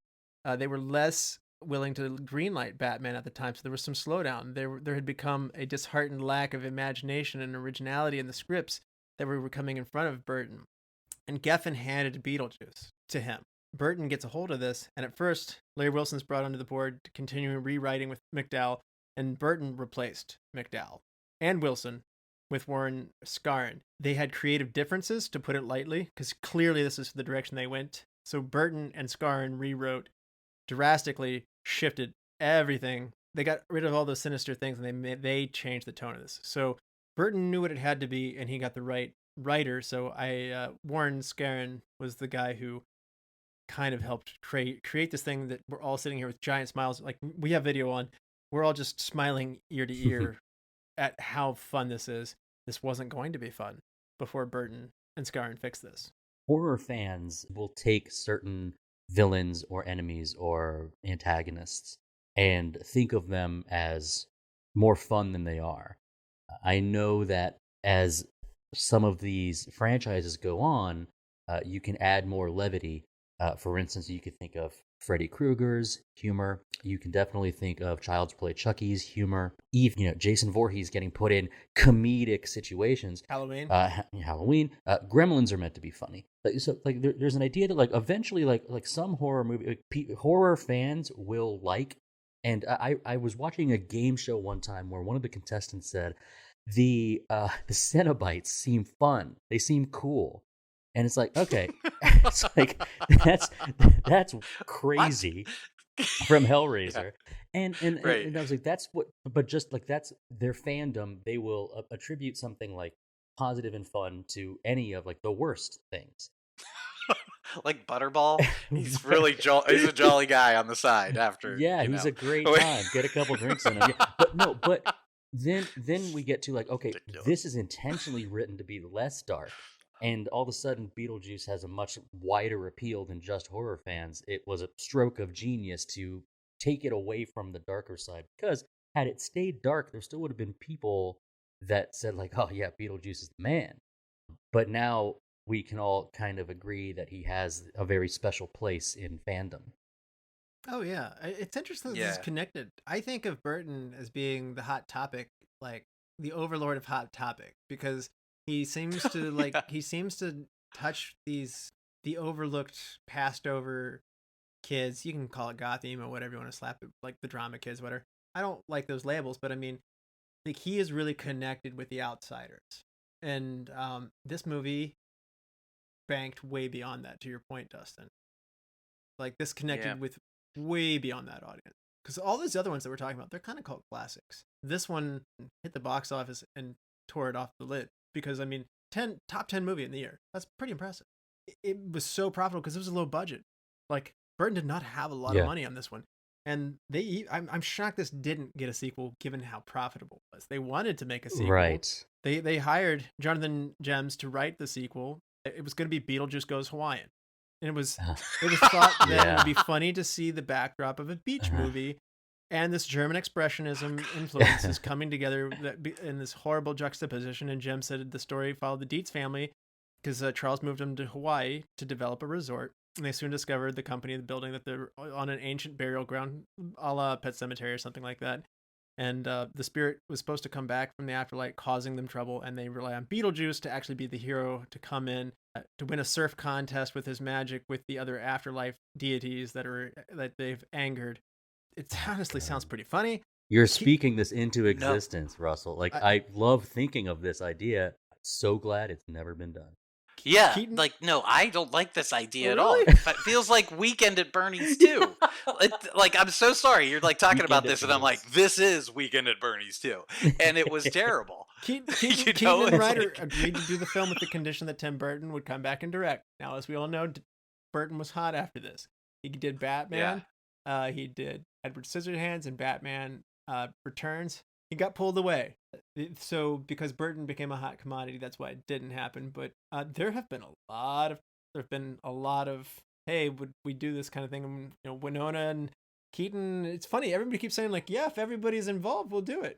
They were less willing to greenlight Batman at the time, so there was some slowdown. There had become a disheartened lack of imagination and originality in the scripts that were coming in front of Burton. And Geffen handed Beetlejuice to him. Burton gets a hold of this, and at first, Larry Wilson's brought onto the board to continue rewriting with McDowell, and Burton replaced McDowell and Wilson with Warren Scarron. They had creative differences, to put it lightly, because clearly this is the direction they went. So Burton and Scarron rewrote, drastically shifted everything. They got rid of all those sinister things, and they changed the tone of this. So Burton knew what it had to be, and he got the right writer. So Warren Scarron was the guy who kind of helped create this thing that we're all sitting here with giant smiles. Like, we have video on, we're all just smiling ear to ear at how fun this is. This wasn't going to be fun before Burton and Scarron fixed this. Horror fans will take certain villains or enemies or antagonists and think of them as more fun than they are. I know that as some of these franchises go on, you can add more levity. For instance, you could think of Freddy Krueger's humor. You can definitely think of Child's Play Chucky's humor. Even, Jason Voorhees getting put in comedic situations. Halloween. Gremlins are meant to be funny. So, there's an idea that, eventually, some horror movie, horror fans will like. And I was watching a game show one time where one of the contestants said, the Cenobites seem fun. They seem cool. And it's like, okay, it's like that's crazy from Hellraiser. Right. And I was like, that's what, but just like that's their fandom. They will attribute something like positive and fun to any of like the worst things. Like Butterball, he's really he's a jolly guy on the side after. Yeah, you he's know. a great time. Get a couple drinks in him. Yeah. But no, but then we get to like, okay, Ridiculous. this is intentionally written to be less dark. And all of a sudden, Beetlejuice has a much wider appeal than just horror fans. It was a stroke of genius to take it away from the darker side. Because had it stayed dark, there still would have been people that said, like, oh, yeah, Beetlejuice is the man. But now we can all kind of agree that he has a very special place in fandom. Oh yeah, it's interesting that this is Yeah. connected. I think of Burton as being the hot topic, like the overlord of hot topic, because he seems to like Yeah. he seems to touch the overlooked, passed over kids. You can call it goth emo, whatever you want to slap it, like the drama kids, whatever. I don't like those labels, but I mean, like he is really connected with the outsiders, and this movie banked way beyond that. To your point, Dustin, like this connected Yeah. with way beyond that audience, because all those other ones that we're talking about, they're kind of cult classics. This one hit the box office and tore it off the lid, because I mean, top 10 movie in the year. That's pretty impressive. It was so profitable because it was a low budget. Like Burton did not have a lot of money on this one, and I'm shocked this didn't get a sequel given how profitable it was. They wanted to make a sequel. Right. They hired Jonathan Gems to write the sequel. It was going to be Beetlejuice Goes Hawaiian. And it was thought that it would be funny to see the backdrop of a beach movie and this German expressionism influences coming together in this horrible juxtaposition. And Jem said the story followed the Dietz family because Charles moved them to Hawaii to develop a resort. And they soon discovered the company, the building, that they're on an ancient burial ground, a la Pet Cemetery or something like that. And the spirit was supposed to come back from the afterlife, causing them trouble. And they rely on Beetlejuice to actually be the hero to come in to win a surf contest with his magic with the other afterlife deities that they've angered. It honestly sounds pretty funny. You're speaking this into existence, Russell. Like I love thinking of this idea. So glad it's never been done. Yeah, Keaton? like no, I don't like this idea at Really? all. It feels like Weekend at Bernie's too. Like I'm so sorry, you're like talking about Weekend at this, and I'm like, this is Weekend at Bernie's too, and it was terrible. Keaton know, and it's Ryder like- agreed to do the film with the condition that Tim Burton would come back and direct. Now, as we all know, Burton was hot after this. He did Batman. He did Edward Scissorhands and Batman Returns. He got pulled away. So because Burton became a hot commodity, that's why it didn't happen. But there have been a lot of hey, would we do this kind of thing? And, you know, Winona and Keaton. It's funny. Everybody keeps saying like, yeah, if everybody's involved, we'll do it.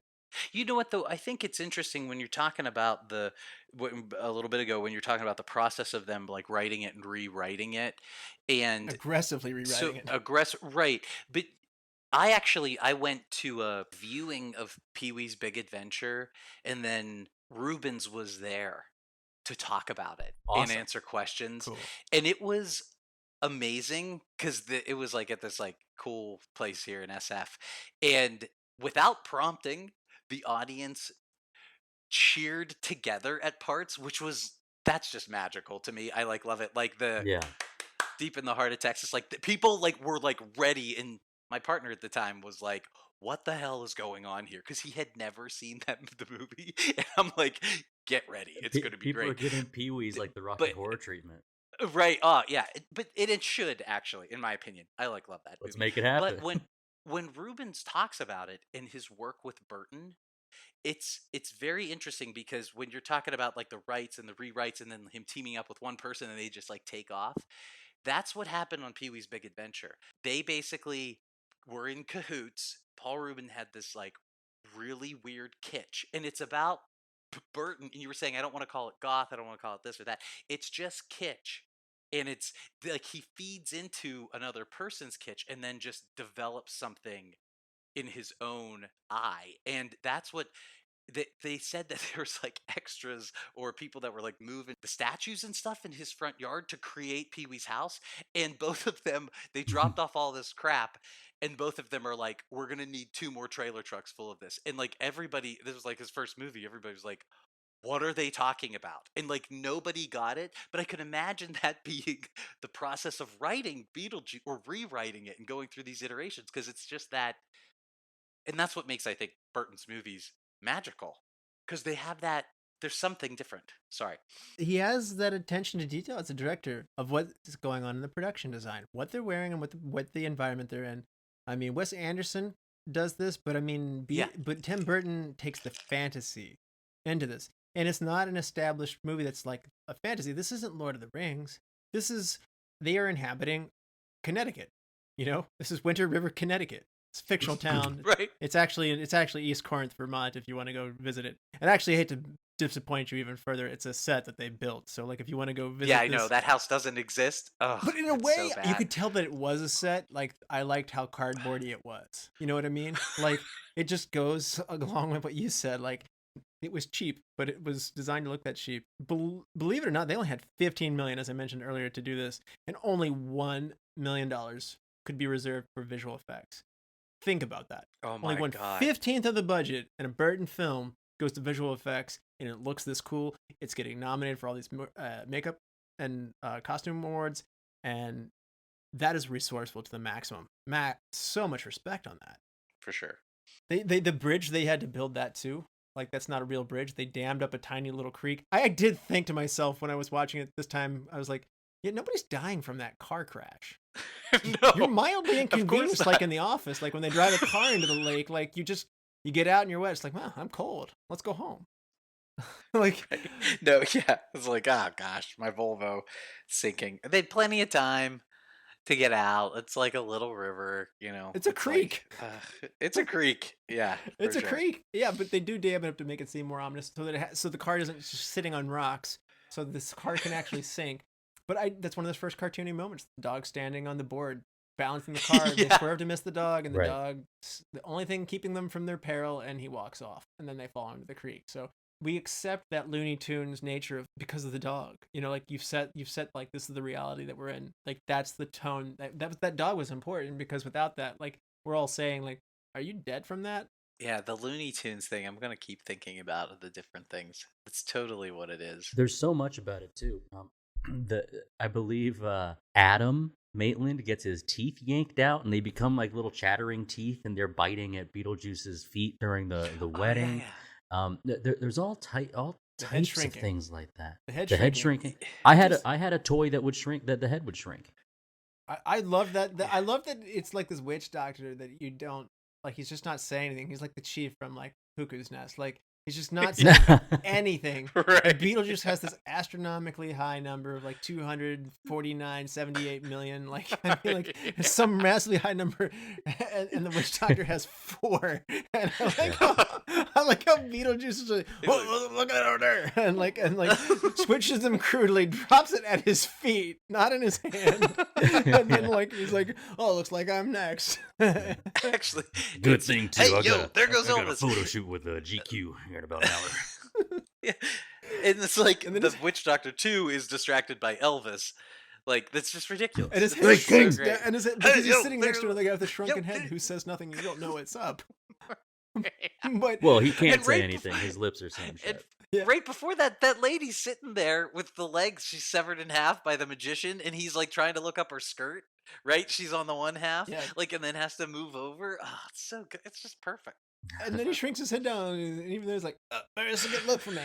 You know what, though? I think it's interesting when you're talking about a little bit ago when you're talking about the process of them like writing it and rewriting it, and Aggressively rewriting it. Right? But I went to a viewing of Pee-wee's Big Adventure, and then Rubens was there to talk about it and Awesome. answer questions, Cool. and it was amazing because it was like at this like cool place here in SF, and without prompting, the audience cheered together at parts, that's just magical to me. I like love it. Like deep in the heart of Texas, like the people like were like ready, and my partner at the time was like, what the hell is going on here? Because he had never seen the movie, and I'm like, get ready, it's going to be People great. are giving Pee-wee's like the Rocky Horror treatment. Right. Yeah. But it should actually, in my opinion. I love that. Let's movie. make it happen. But when Rubens talks about it in his work with Burton, it's very interesting because when you're talking about like the rights and the rewrites and then him teaming up with one person and they just like take off, that's what happened on Pee-wee's Big Adventure. They basically were in cahoots. Paul Rubin had this like really weird kitsch, and it's about Burton. And you were saying, I don't want to call it goth, I don't want to call it this or that. It's just kitsch. And it's like he feeds into another person's kitsch and then just develops something in his own eye. And that's what they said, that there was like extras or people that were like moving the statues and stuff in his front yard to create Pee-wee's house. And both of them, they dropped off all this crap. And both of them are like, we're going to need 2 more trailer trucks full of this. And like everybody, this was like his first movie. Everybody was like, what are they talking about? And like nobody got it, but I could imagine that being the process of writing Beetlejuice or rewriting it and going through these iterations, because it's just that, and that's what makes, I think, Burton's movies magical, because they have that. There's something different. Sorry. He has that attention to detail as a director of what is going on in the production design, what they're wearing, and what the environment they're in. I mean, Wes Anderson does this, but I mean, but Tim Burton takes the fantasy into this, and it's not an established movie that's like a fantasy. This isn't Lord of the Rings. They are inhabiting Connecticut. You know, this is Winter River, Connecticut. It's a fictional town. Right. It's actually East Corinth, Vermont, if you want to go visit it. And actually, I hate to disappoint you even further. It's a set that they built. So, like, if you want to go visit, I know that house doesn't exist. Oh, but in a way, so you could tell that it was a set. Like, I liked how cardboardy it was. You know what I mean? Like, it just goes along with what you said. Like, it was cheap, but it was designed to look that cheap. Believe it or not, they only had $15 million, as I mentioned earlier, to do this, and only $1 million could be reserved for visual effects. Think about that. Oh my Only God. 1/15 of the budget in a Burton film goes to visual effects, and it looks this cool. It's getting nominated for all these makeup and costume awards, and that is resourceful to the maximum. So much respect on that. For sure. The bridge they had to build that too. Like, that's not a real bridge. They dammed up a tiny little creek. I did think to myself when I was watching it this time, I was like, yeah, nobody's dying from that car crash. No, You're mildly inconvenienced, not. like in The Office, like when they drive a car into the lake, like you get out and you're wet. It's like, wow, I'm cold. Let's go home. Like, no, yeah. It's like, oh gosh, my Volvo sinking. They had plenty of time to get out. It's like a little river, you know. It's a creek. Like, it's a creek. Yeah. It's a sure. creek. Yeah, but they do dam it up to make it seem more ominous, so that so the car isn't just sitting on rocks, so this car can actually sink. But that's one of those first cartoony moments. The dog standing on the board, balancing the car. They swerve to miss the dog, and the dog, the only thing keeping them from their peril, and he walks off, and then they fall into the creek. So we accept that Looney Tunes nature because of the dog. You know, like you've set like, this is the reality that we're in. Like, that's the tone. That dog was important, because without that, like, we're all saying, like, are you dead from that? Yeah, the Looney Tunes thing, I'm going to keep thinking about the different things. It's totally what it is. There's so much about it too. I believe Adam Maitland gets his teeth yanked out, and they become like little chattering teeth, and they're biting at Beetlejuice's feet during the wedding. Yeah. There's all types of things like that. The head shrinking. I had a toy that would shrink, that the head would shrink. I love that. I love that it's like this witch doctor that you don't like. He's just not saying anything. He's like the chief from like Cuckoo's Nest. Like, he's just not saying anything. Right. And Beetlejuice has this astronomically high number of like 249.78 million. Like, I mean, like some massively high number, and the witch doctor has 4. And I like how Beetlejuice is like, oh, look at it over there, and like switches them crudely, drops it at his feet, not in his hand, and then like he's like, oh, looks like I'm next. Actually, Good thing too. Hey, there goes I got a Elvis. photo shoot with GQ here in about an hour. Yeah. And it's like, the Witch Doctor 2 is distracted by Elvis. Like, that's just ridiculous. And his It's head so shrinks great. down, and because he's sitting next to the guy with the shrunken head who says nothing. You don't know what's up. But Well, he can't And say right anything. His lips are saying And shit. right before that lady's sitting there with the legs she's severed in half by the magician, and he's like trying to look up her skirt. Right, she's on the one half, Yeah. like, and then has to move over. Oh, it's so good. It's just perfect. and then he shrinks his head down, and even though he's like, "There's a good look for me."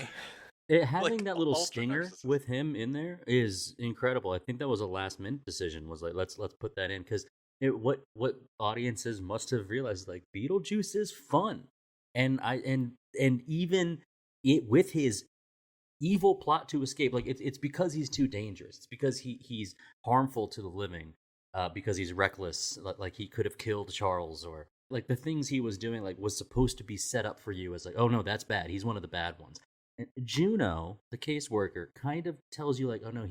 Having Like, that little ultra stinger narcissistic. with him in there is incredible. I think that was a last minute decision. Was like, let's put that in, because what audiences must have realized, like, Beetlejuice is fun, and even it with his evil plot to escape, like it's because he's too dangerous. It's because he's harmful to the living, because he's reckless. Like he could have killed Charles, or like the things he was doing, like, was supposed to be set up for you as like, oh no, that's bad. He's one of the bad ones. And Juno, the caseworker, kind of tells you like, oh no,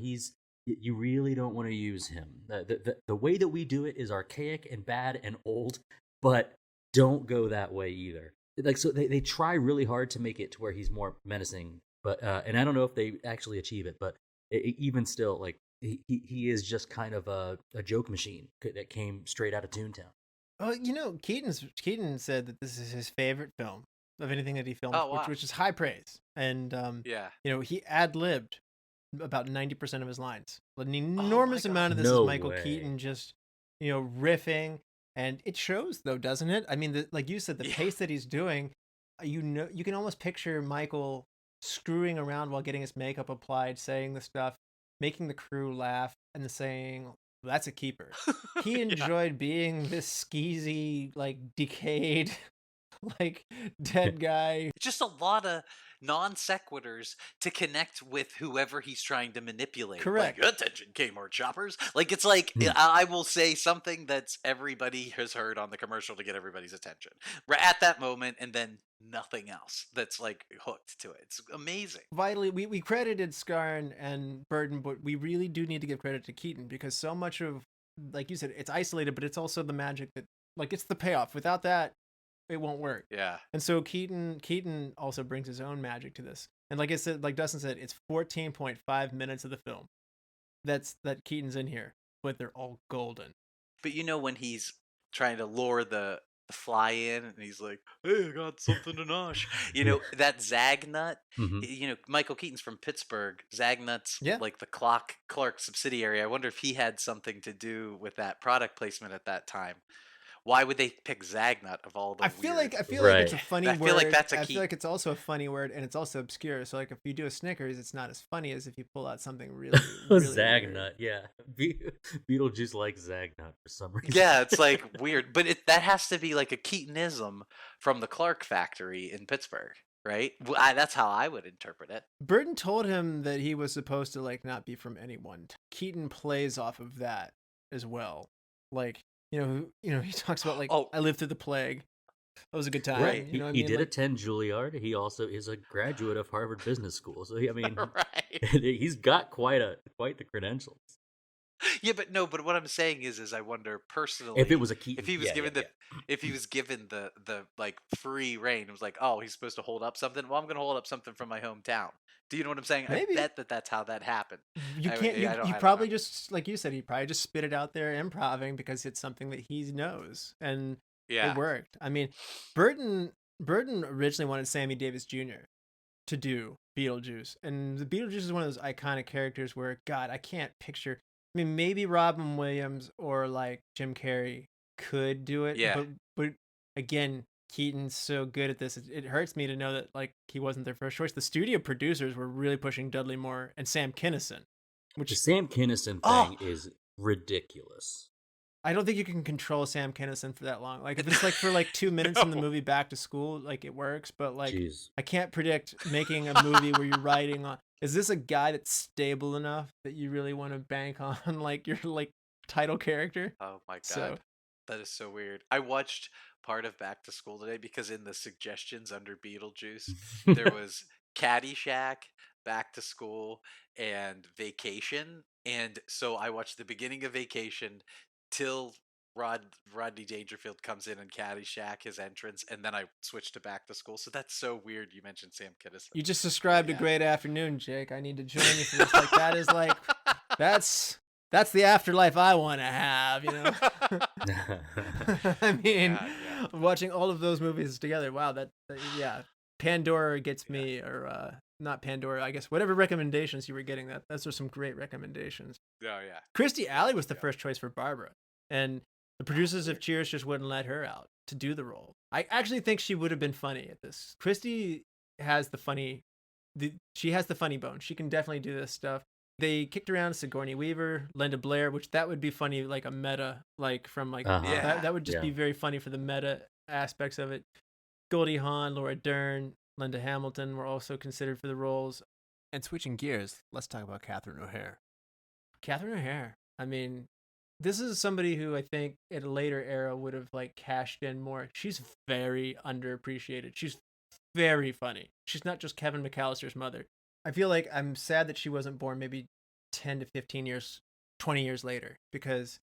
you really don't want to use him. The way that we do it is archaic and bad and old, but don't go that way either. Like, so they try really hard to make it to where he's more menacing, but and I don't know if they actually achieve it, but even still, like, he is just kind of a joke machine that came straight out of Toontown. Well, you know, Keaton said that this is his favorite film, of anything that he filmed, Oh, wow. which is high praise. And Yeah. he ad-libbed about 90% of his lines. An Oh enormous my amount of God. this is No Michael way. Keaton just riffing, and it shows though, doesn't it? I mean, like you said, the Yeah. pace that he's doing, you can almost picture Michael screwing around while getting his makeup applied, saying the stuff, making the crew laugh, and saying, "That's a keeper." He Yeah. enjoyed being this skeezy, like decayed, like dead guy. Just a lot of non sequiturs to connect with whoever he's trying to manipulate. Correct. Like, attention, Kmart shoppers. Like, it's like, Hmm. I will say something that's everybody has heard on the commercial to get everybody's attention right at that moment, and then nothing else that's like hooked to it. It's amazing. Vitally, we credited Scarn and Burton, but we really do need to give credit to Keaton, because so much of, like you said, it's isolated, but it's also the magic that, like, it's the payoff. Without that, it won't work. Yeah. And so Keaton also brings his own magic to this. And like I said, like Dustin said, it's 14.5 minutes of the film that Keaton's in here, but they're all golden. But when he's trying to lure the fly in, and he's like, "Hey, I got something to nosh." That Zagnut. Mhm. Michael Keaton's from Pittsburgh. Zagnut's Yeah. like the Clark subsidiary. I wonder if he had something to do with that product placement at that time. Why would they pick Zagnut of all the? I feel like it's a Right. funny I word. feel like that's a I key. feel like it's also a funny word, and it's also obscure. So like if you do a Snickers, it's not as funny as if you pull out something really, really Zagnut, weird. yeah. Beetlejuice likes Zagnut for some reason. Yeah, it's like weird, but that has to be like a Keatonism from the Clark factory in Pittsburgh, right? That's how I would interpret it. Burton told him that he was supposed to like not be from anyone. Keaton plays off of that as well. Like, he talks about like, Oh. I lived through the plague. That was a good time. Right. You know what I He mean? did Like, attend Juilliard. He also is a graduate of Harvard Business School. So I mean, Right. he's got quite the credentials. Yeah, but what I'm saying is I wonder personally If it was a Keaton, if he was yeah, given yeah, if he was given the like free reign, it was like, oh, he's supposed to hold up something. Well, I'm going to hold up something from my hometown. Do you know what I'm saying? Maybe. I bet that's how that happened. you I- can't. I don't- I He don't probably know. just, like you said, he probably just spit it out there, improvising, because it's something that he knows, and Yeah. it worked. I mean, Burton originally wanted Sammy Davis Jr. to do Beetlejuice, and the Beetlejuice is one of those iconic characters where, God, I can't picture. I mean, maybe Robin Williams or like Jim Carrey could do it, Yeah. but again, Keaton's so good at this. It hurts me to know that like he wasn't their first choice. The studio producers were really pushing Dudley Moore and Sam Kinison, which The Sam Kinison Oh! thing is ridiculous. I don't think you can control Sam Kinison for that long. Like if it's like for like 2 minutes in the No. movie Back to School, like it works. But like Jeez. I can't predict making a movie where you're writing on. Is this a guy that's stable enough that you really want to bank on like your like title character? Oh my God. So- That is so weird. I watched part of Back to School today because in the suggestions under Beetlejuice, there was Caddyshack, Back to School, and Vacation. And so I watched the beginning of Vacation till Rodney Dangerfield comes in Caddyshack, his entrance, and then I switched to Back to School. So that's so weird you mentioned Sam Kinison. You just described a Yeah. great afternoon, Jake. I need to join you for this. Like that is like that's the afterlife I want to have. I mean, Yeah. watching all of those movies together. Wow, yeah. Pandora gets me, or not Pandora. I guess whatever recommendations you were getting. Those are some great recommendations. Oh, yeah. Christy Alley was the first choice for Barbara, and the producers of Cheers just wouldn't let her out to do the role. I actually think she would have been funny at this. Christy has she has the funny bone. She can definitely do this stuff. They kicked around Sigourney Weaver, Linda Blair, which that would be funny, like a meta, like from like Uh-huh. that would just Yeah. be very funny for the meta aspects of it. Goldie Hawn, Laura Dern, Linda Hamilton were also considered for the roles. And switching gears, let's talk about Catherine O'Hare. Catherine O'Hare. I mean, this is somebody who I think at a later era would have like cashed in more. She's very underappreciated. She's very funny. She's not just Kevin McAllister's mother. I feel like I'm sad that she wasn't born maybe 10 to 15 years, 20 years later, because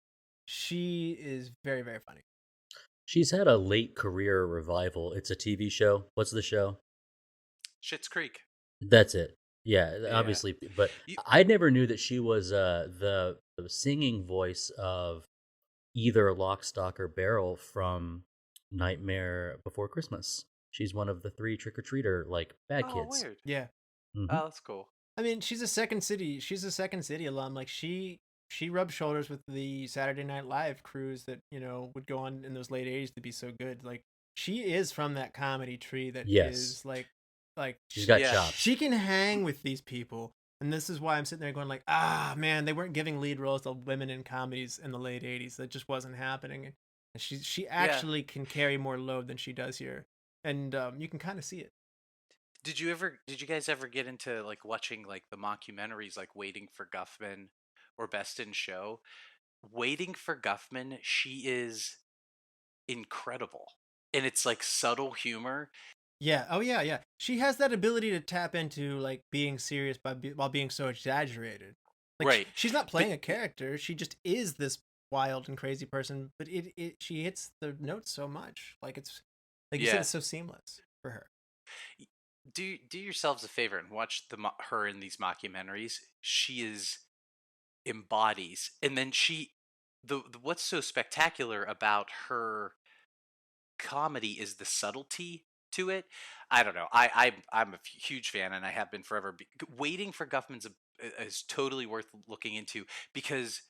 she is very, very funny. She's had a late career revival. It's a TV show. What's the show? Schitt's Creek. That's it. Yeah, obviously. But You- I never knew that she was the singing voice of either Lock, Stock, or Barrel from Nightmare Before Christmas. She's one of the 3 trick-or-treater, like, bad Oh, kids. weird. Yeah. Mhm. Oh, that's cool. I mean, she's a Second City alum. Like she rubbed shoulders with the Saturday Night Live crews that, would go on in those late 80s to be so good. Like she is from that comedy tree that Yes. is like She's got Yeah. chops. she can hang with these people. And this is why I'm sitting there going like, man, they weren't giving lead roles to women in comedies in the late 80s. That just wasn't happening. And she actually can carry more load than she does here. And you can kind of see it. Did you guys ever get into like watching like the mockumentaries like Waiting for Guffman or Best in Show? Waiting for Guffman, she is incredible. And it's like subtle humor. Yeah. Oh, yeah, yeah. She has that ability to tap into like being serious while being so exaggerated. Like, Right. She's not playing a character. She just is this wild and crazy person. But she hits the notes so much. Like it's like you said, it's so seamless for her. Do yourselves a favor and watch her in these mockumentaries. She embodies, and then the what's so spectacular about her comedy is the subtlety to it. I don't know. I'm a huge fan, and I have been forever. Waiting for Guffman's is totally worth looking into because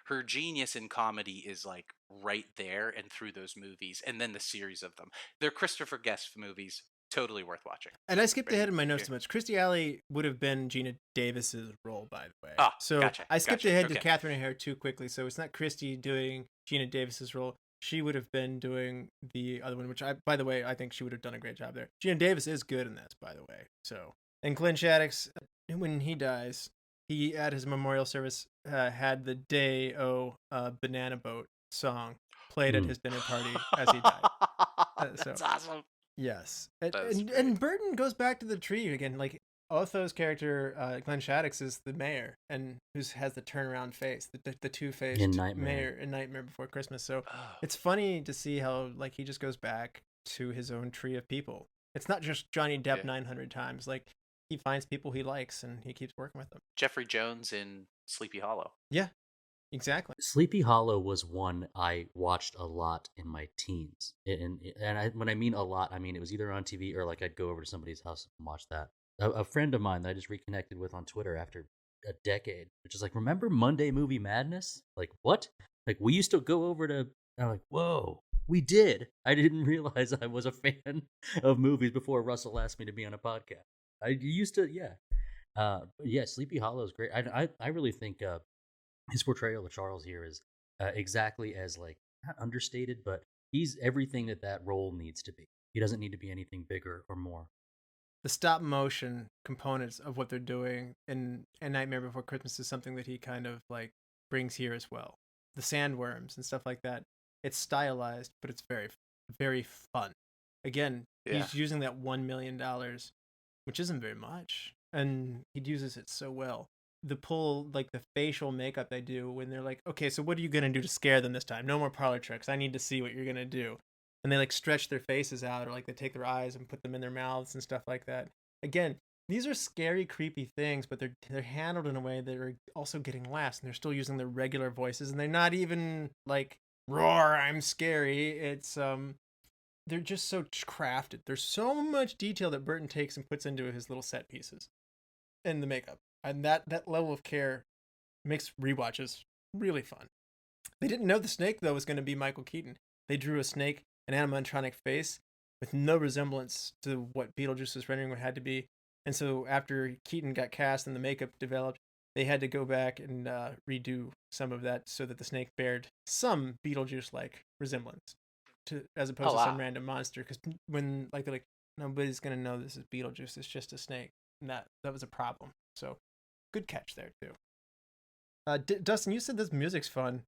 her genius in comedy is like right there and through those movies, and then the series of them. They're Christopher Guest movies. Totally worth watching. And I skipped ahead in my notes too much. Christy Alley would have been Geena Davis's role, by the way. So gotcha, I skipped ahead to okay. Catherine O'Hara too quickly. So it's not Christy doing Geena Davis's role. She would have been doing the other one, which by the way, I think she would have done a great job there. Geena Davis is good in this, by the way. So, and Glenn Shadix, when he dies, he at his memorial service had the Day-O Banana Boat song played at his dinner party as he died. That's awesome. Yes. And Burton goes back to the tree again. Like Otho's character, Glenn Shadix, is the mayor and has the turnaround face, the two-faced mayor in Nightmare Before Christmas. So it's funny to see how like he just goes back to his own tree of people. It's not just Johnny Depp 900 times. Like he finds people he likes and he keeps working with them. Jeffrey Jones in Sleepy Hollow. Yeah. Exactly. Sleepy Hollow was one I watched a lot in my teens. And when I mean a lot, I mean it was either on TV or like I'd go over to somebody's house and watch that. A friend of mine that I just reconnected with on Twitter after a decade, which is like, remember Monday Movie Madness? Like, what? Like, we used to go over to, and I'm like, whoa, we did. I didn't realize I was a fan of movies before Russell asked me to be on a podcast. I used to, yeah. Sleepy Hollow is great. I really think his portrayal of Charles here is exactly as like not understated, but he's everything that role needs to be. He doesn't need to be anything bigger or more. The stop motion components of what they're doing in Nightmare Before Christmas is something that he kind of like brings here as well. The sandworms and stuff like that. It's stylized, but it's very, very fun. Again, he's using that $1 million, which isn't very much, and he uses it so well. The facial makeup they do when they're like, okay, so what are you going to do to scare them this time? No more parlor tricks. I need to see what you're going to do. And they like stretch their faces out or like they take their eyes and put them in their mouths and stuff like that. Again, these are scary, creepy things, but they're handled in a way that are also getting laughs and they're still using their regular voices and they're not even like, roar, I'm scary. It's, they're just so crafted. There's so much detail that Burton takes and puts into his little set pieces and the makeup. And that level of care makes rewatches really fun. They didn't know the snake, though, was going to be Michael Keaton. They drew a snake, an animatronic face, with no resemblance to what Beetlejuice's rendering had to be. And so after Keaton got cast and the makeup developed, they had to go back and redo some of that so that the snake bared some Beetlejuice-like resemblance, as opposed to some random monster. Because when they're like, nobody's going to know this is Beetlejuice, it's just a snake. And that was a problem. So good catch there, too. Dustin, you said this music's fun.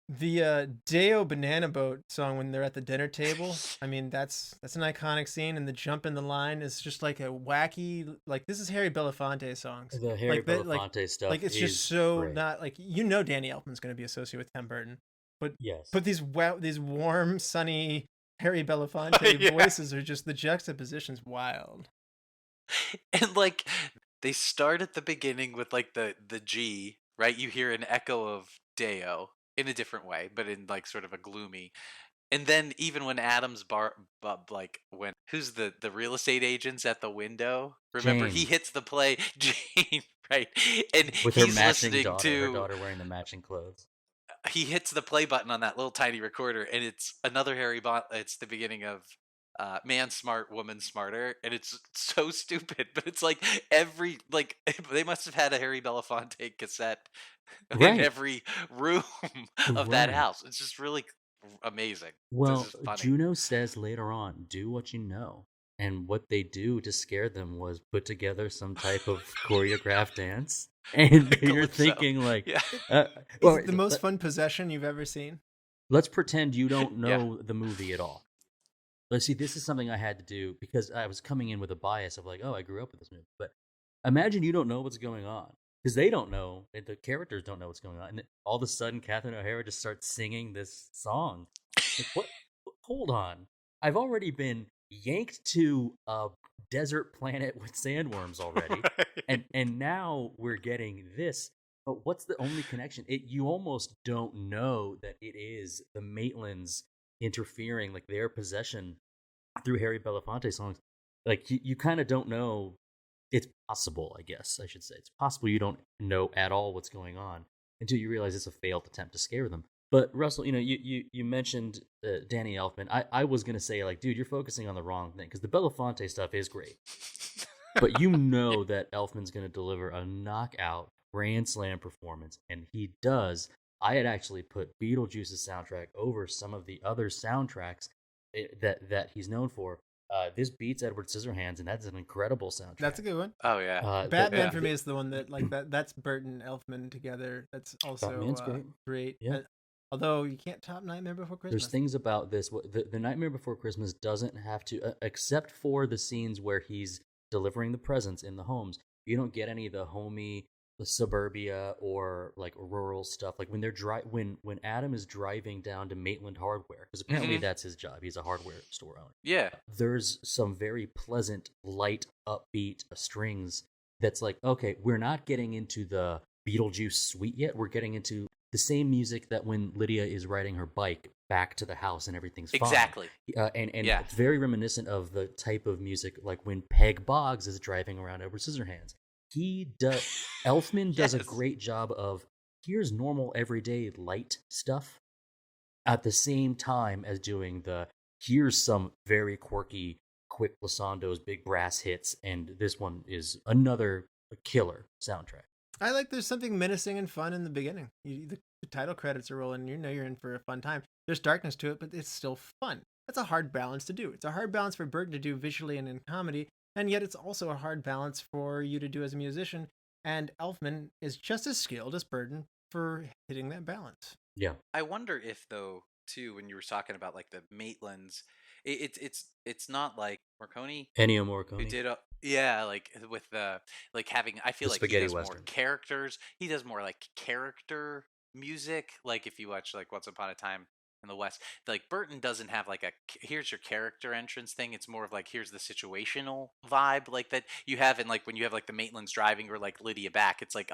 The Day-O Banana Boat song when they're at the dinner table, I mean, that's an iconic scene, and the jump in the line is just like a wacky, like, this is Harry Belafonte songs. The Harry Belafonte stuff like, it's is just so great. not, like, Danny Elfman's going to be associated with Tim Burton, but yes. But these warm, sunny Harry Belafonte voices are just, the juxtaposition's wild. And, like, they start at the beginning with, like, the G, right? You hear an echo of Day-O in a different way, but in, like, sort of a gloomy. And then even when Adam's like when who's the real estate agents at the window? Remember, he Jane. hits the play, Jane, right? And With her he's matching listening daughter, her to daughter wearing the matching clothes. he hits the play button on that little tiny recorder, and it's another it's the beginning of Man Smart, Woman Smarter, and it's so stupid, but it's like every like they must have had a Harry Belafonte cassette in Right. every room of that Right. house. It's just really amazing. Well, This is funny. Juno says later on, do what you know. And what they do to scare them was put together some type of choreographed dance. And you're Calypso. thinking like, Yeah. Is well, it the most fun possession you've ever seen? let's pretend you don't Yeah. know the movie at all. Let's see, this is something I had to do because I was coming in with a bias of like, oh, I grew up with this movie. But imagine you don't know what's going on because they don't know, and the characters don't know what's going on. And all of a sudden, Catherine O'Hara just starts singing this song. Like, what? Hold on. I've already been yanked to a desert planet with sandworms already. and now we're getting this. But what's the only connection? You almost don't know that it is the Maitlands interfering, like their possession through Harry Belafonte songs. Like you kind of don't know. It's possible, I guess I should say. It's possible you don't know at all what's going on until you realize it's a failed attempt to scare them. But Russell, you mentioned Danny Elfman. I was gonna say like, dude, you're focusing on the wrong thing because the Belafonte stuff is great, but you know that Elfman's gonna deliver a knockout grand slam performance, and he does. I had actually put Beetlejuice's soundtrack over some of the other soundtracks that he's known for. This beats Edward Scissorhands, and that's an incredible soundtrack. That's a good one. Oh yeah. Batman for me is the one that like that's Burton Elfman together. That's also Batman's great. Yeah. Although you can't top Nightmare Before Christmas. There's things about this. The Nightmare Before Christmas doesn't have to, except for the scenes where he's delivering the presents in the homes. You don't get any of the homey, the suburbia or like rural stuff. Like when they're when Adam is driving down to Maitland Hardware, because apparently that's his job. He's a hardware store owner. Yeah. There's some very pleasant, light, upbeat strings. That's like, okay, we're not getting into the Beetlejuice suite yet. We're getting into the same music that when Lydia is riding her bike back to the house and everything's fine. Exactly. And it's very reminiscent of the type of music like when Peg Boggs is driving around Edward Scissorhands. Elfman does a great job of here's normal everyday light stuff at the same time as doing here's some very quirky quick glissandos, big brass hits, and this one is another killer soundtrack. I like there's something menacing and fun in the beginning. The title credits are rolling, and you know you're in for a fun time. There's darkness to it, but it's still fun. That's a hard balance to do. It's a hard balance for Burton to do visually and in comedy, and yet it's also a hard balance for you to do as a musician. And Elfman is just as skilled as Burton for hitting that balance. Yeah. I wonder if though too when you were talking about like the Maitlands, it's not like Morricone. Ennio Morricone. Who did like with the like having I feel the like he spaghetti does western. more characters. He does more like character music. Like if you watch like Once Upon a Time in the West, like Burton doesn't have like a here's your character entrance thing. It's more of like here's the situational vibe like that you have in like when you have like the Maitlands driving or like Lydia back. It's like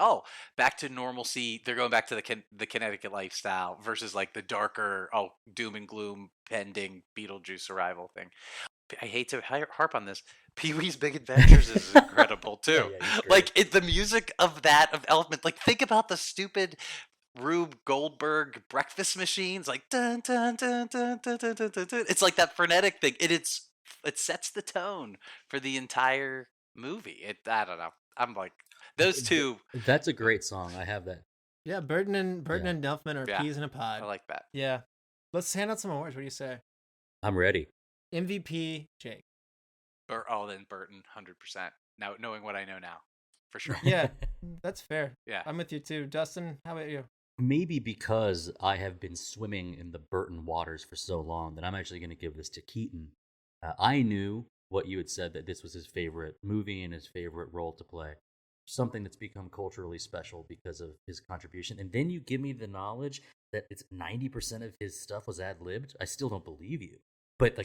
back to normalcy. They're going back to the Connecticut lifestyle versus like the darker doom and gloom pending Beetlejuice arrival thing. I hate to harp on this. Pee-wee's Big Adventures is incredible too. Like the music of Elfman. Like think about the stupid Rube Goldberg breakfast machines. Like dun dun dun dun dun dun dun dun. It's like that frenetic thing. It sets the tone for the entire movie. I don't know. I'm like those two. That's a great song. I have that. Yeah, Burton and Elfman are peas in a pod. I like that. Yeah. Let's hand out some awards. What do you say? I'm ready. MVP, Jake. Then Burton, 100%. Now, knowing what I know now, for sure. Yeah, that's fair. Yeah. I'm with you too. Dustin, how about you? Maybe because I have been swimming in the Burton waters for so long that I'm actually going to give this to Keaton. I knew what you had said, that this was his favorite movie and his favorite role to play. Something that's become culturally special because of his contribution. And then you give me the knowledge that it's 90% of his stuff was ad-libbed. I still don't believe you. But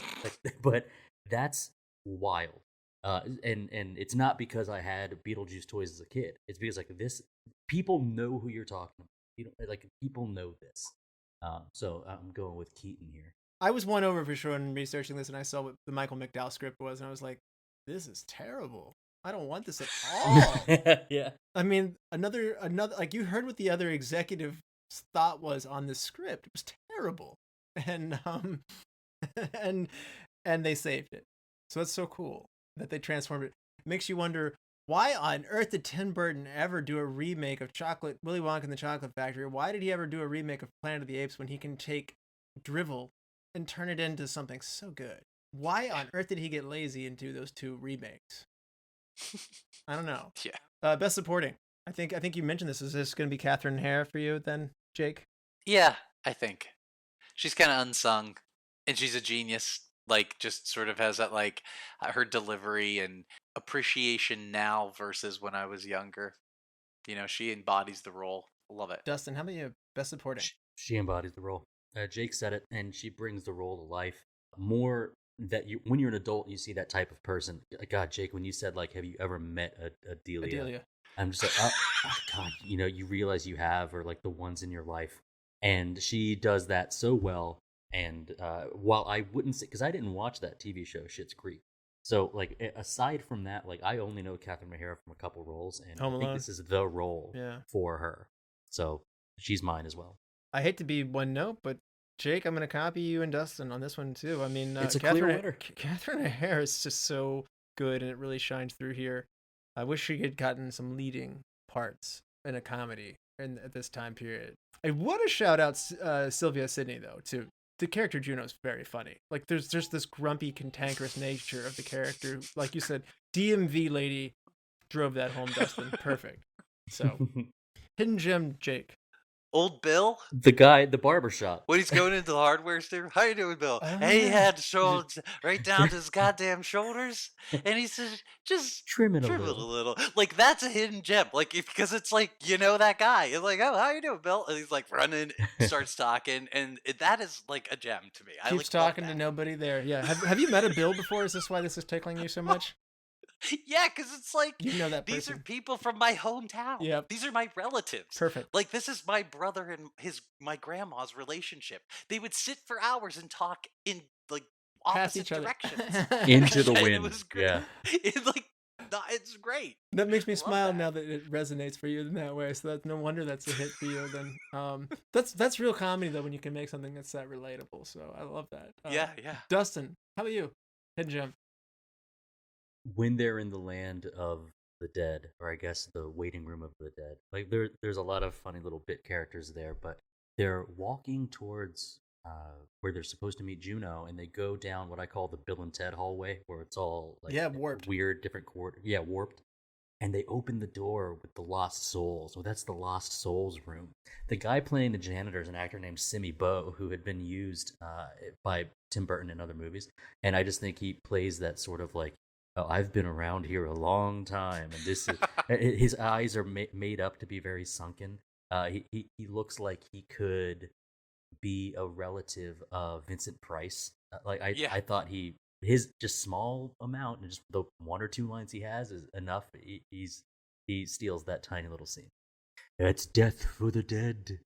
but that's wild. And it's not because I had Beetlejuice toys as a kid. It's because like this, people know who you're talking about. People know this. So I'm going with Keaton here. I was won over for sure in researching this, and I saw what the Michael McDowell script was, and I was like, this is terrible. I don't want this at all. Yeah. I mean, another like you heard what the other executive thought was on the script. It was terrible, and and they saved it. So that's so cool that they transformed it. It makes you wonder, why on earth did Tim Burton ever do a remake of Willy Wonka and the Chocolate Factory? Why did he ever do a remake of Planet of the Apes when he can take drivel and turn it into something so good? Why on earth did he get lazy and do those two remakes? I don't know. Yeah. Best supporting. I think you mentioned this. Is this going to be Catherine Hare for you then, Jake? Yeah, I think. She's kind of unsung, and she's a genius. Like, just sort of has that, like, her delivery and appreciation now versus when I was younger. You know, she embodies the role. Love it. Dustin, how about you? Best supporting. She embodies the role. Jake said it, and she brings the role to life. More that when you're an adult, you see that type of person. God, Jake, when you said, like, have you ever met a Delia? Adelia. I'm just like, oh, God, you know, you realize you have, or like the ones in your life. And she does that so well. And while I wouldn't say, because I didn't watch that TV show, Schitt's Creek. So, like, aside from that, like, I only know Catherine O'Hara from a couple roles. And Home I Alone. think this is the role for her. So, she's mine as well. I hate to be one note, but Jake, I'm going to copy you and Dustin on this one too. I mean, it's a clear winner. Catherine O'Hara is just so good, and it really shines through here. I wish she had gotten some leading parts in a comedy at this time period. I want to shout out Sylvia Sidney though too. The character Juno is very funny. Like there's just this grumpy, cantankerous nature of the character. Like you said, DMV lady drove that home, Dustin. Perfect. So, hidden gem, Jake. Old Bill? The guy at the barbershop. When he's going into the hardware store, how you doing, Bill? Oh, And he yeah. had shoulders right down to his goddamn shoulders, and he said, "Just Trim it a trim it a little. little." Like, that's a hidden gem. Like, because it's like, you know, that guy. It's like, "Oh, how you doing, Bill?" And he's like running, starts talking, and that is like a gem to me. I Keeps like, love talking to that. nobody there. Yeah. Have you met a Bill before? Is this why this is tickling you so much? Yeah, because it's like, You know that these are person. people from my hometown. Yep. These are my relatives. Perfect. Like, this is my brother and my grandma's relationship. They would sit for hours and talk in like Past opposite each other. directions. Into the And wind. it was great. Yeah. It's great. That makes me Love smile that. now that it resonates for you in that way. So that's no wonder that's a hit for you. Then that's real comedy though when you can make something that's that relatable. So I love that. Yeah. Dustin, how about you? Hidden gem. When they're in the land of the dead, or I guess the waiting room of the dead, like there's a lot of funny little bit characters there, but they're walking towards where they're supposed to meet Juno, and they go down what I call the Bill and Ted hallway, where it's all like Warped. weird, different warped. And they open the door with the Lost Souls. Well, that's the Lost Souls room. The guy playing the janitor is an actor named Simmy Bo, who had been used by Tim Burton in other movies, and I just think he plays that sort of like, oh, I've been around here a long time, and this is his eyes are made up to be very sunken. He looks like he could be a relative of Vincent Price. I thought his just small amount and just the one or two lines he has is enough. He steals that tiny little scene. It's death for the dead.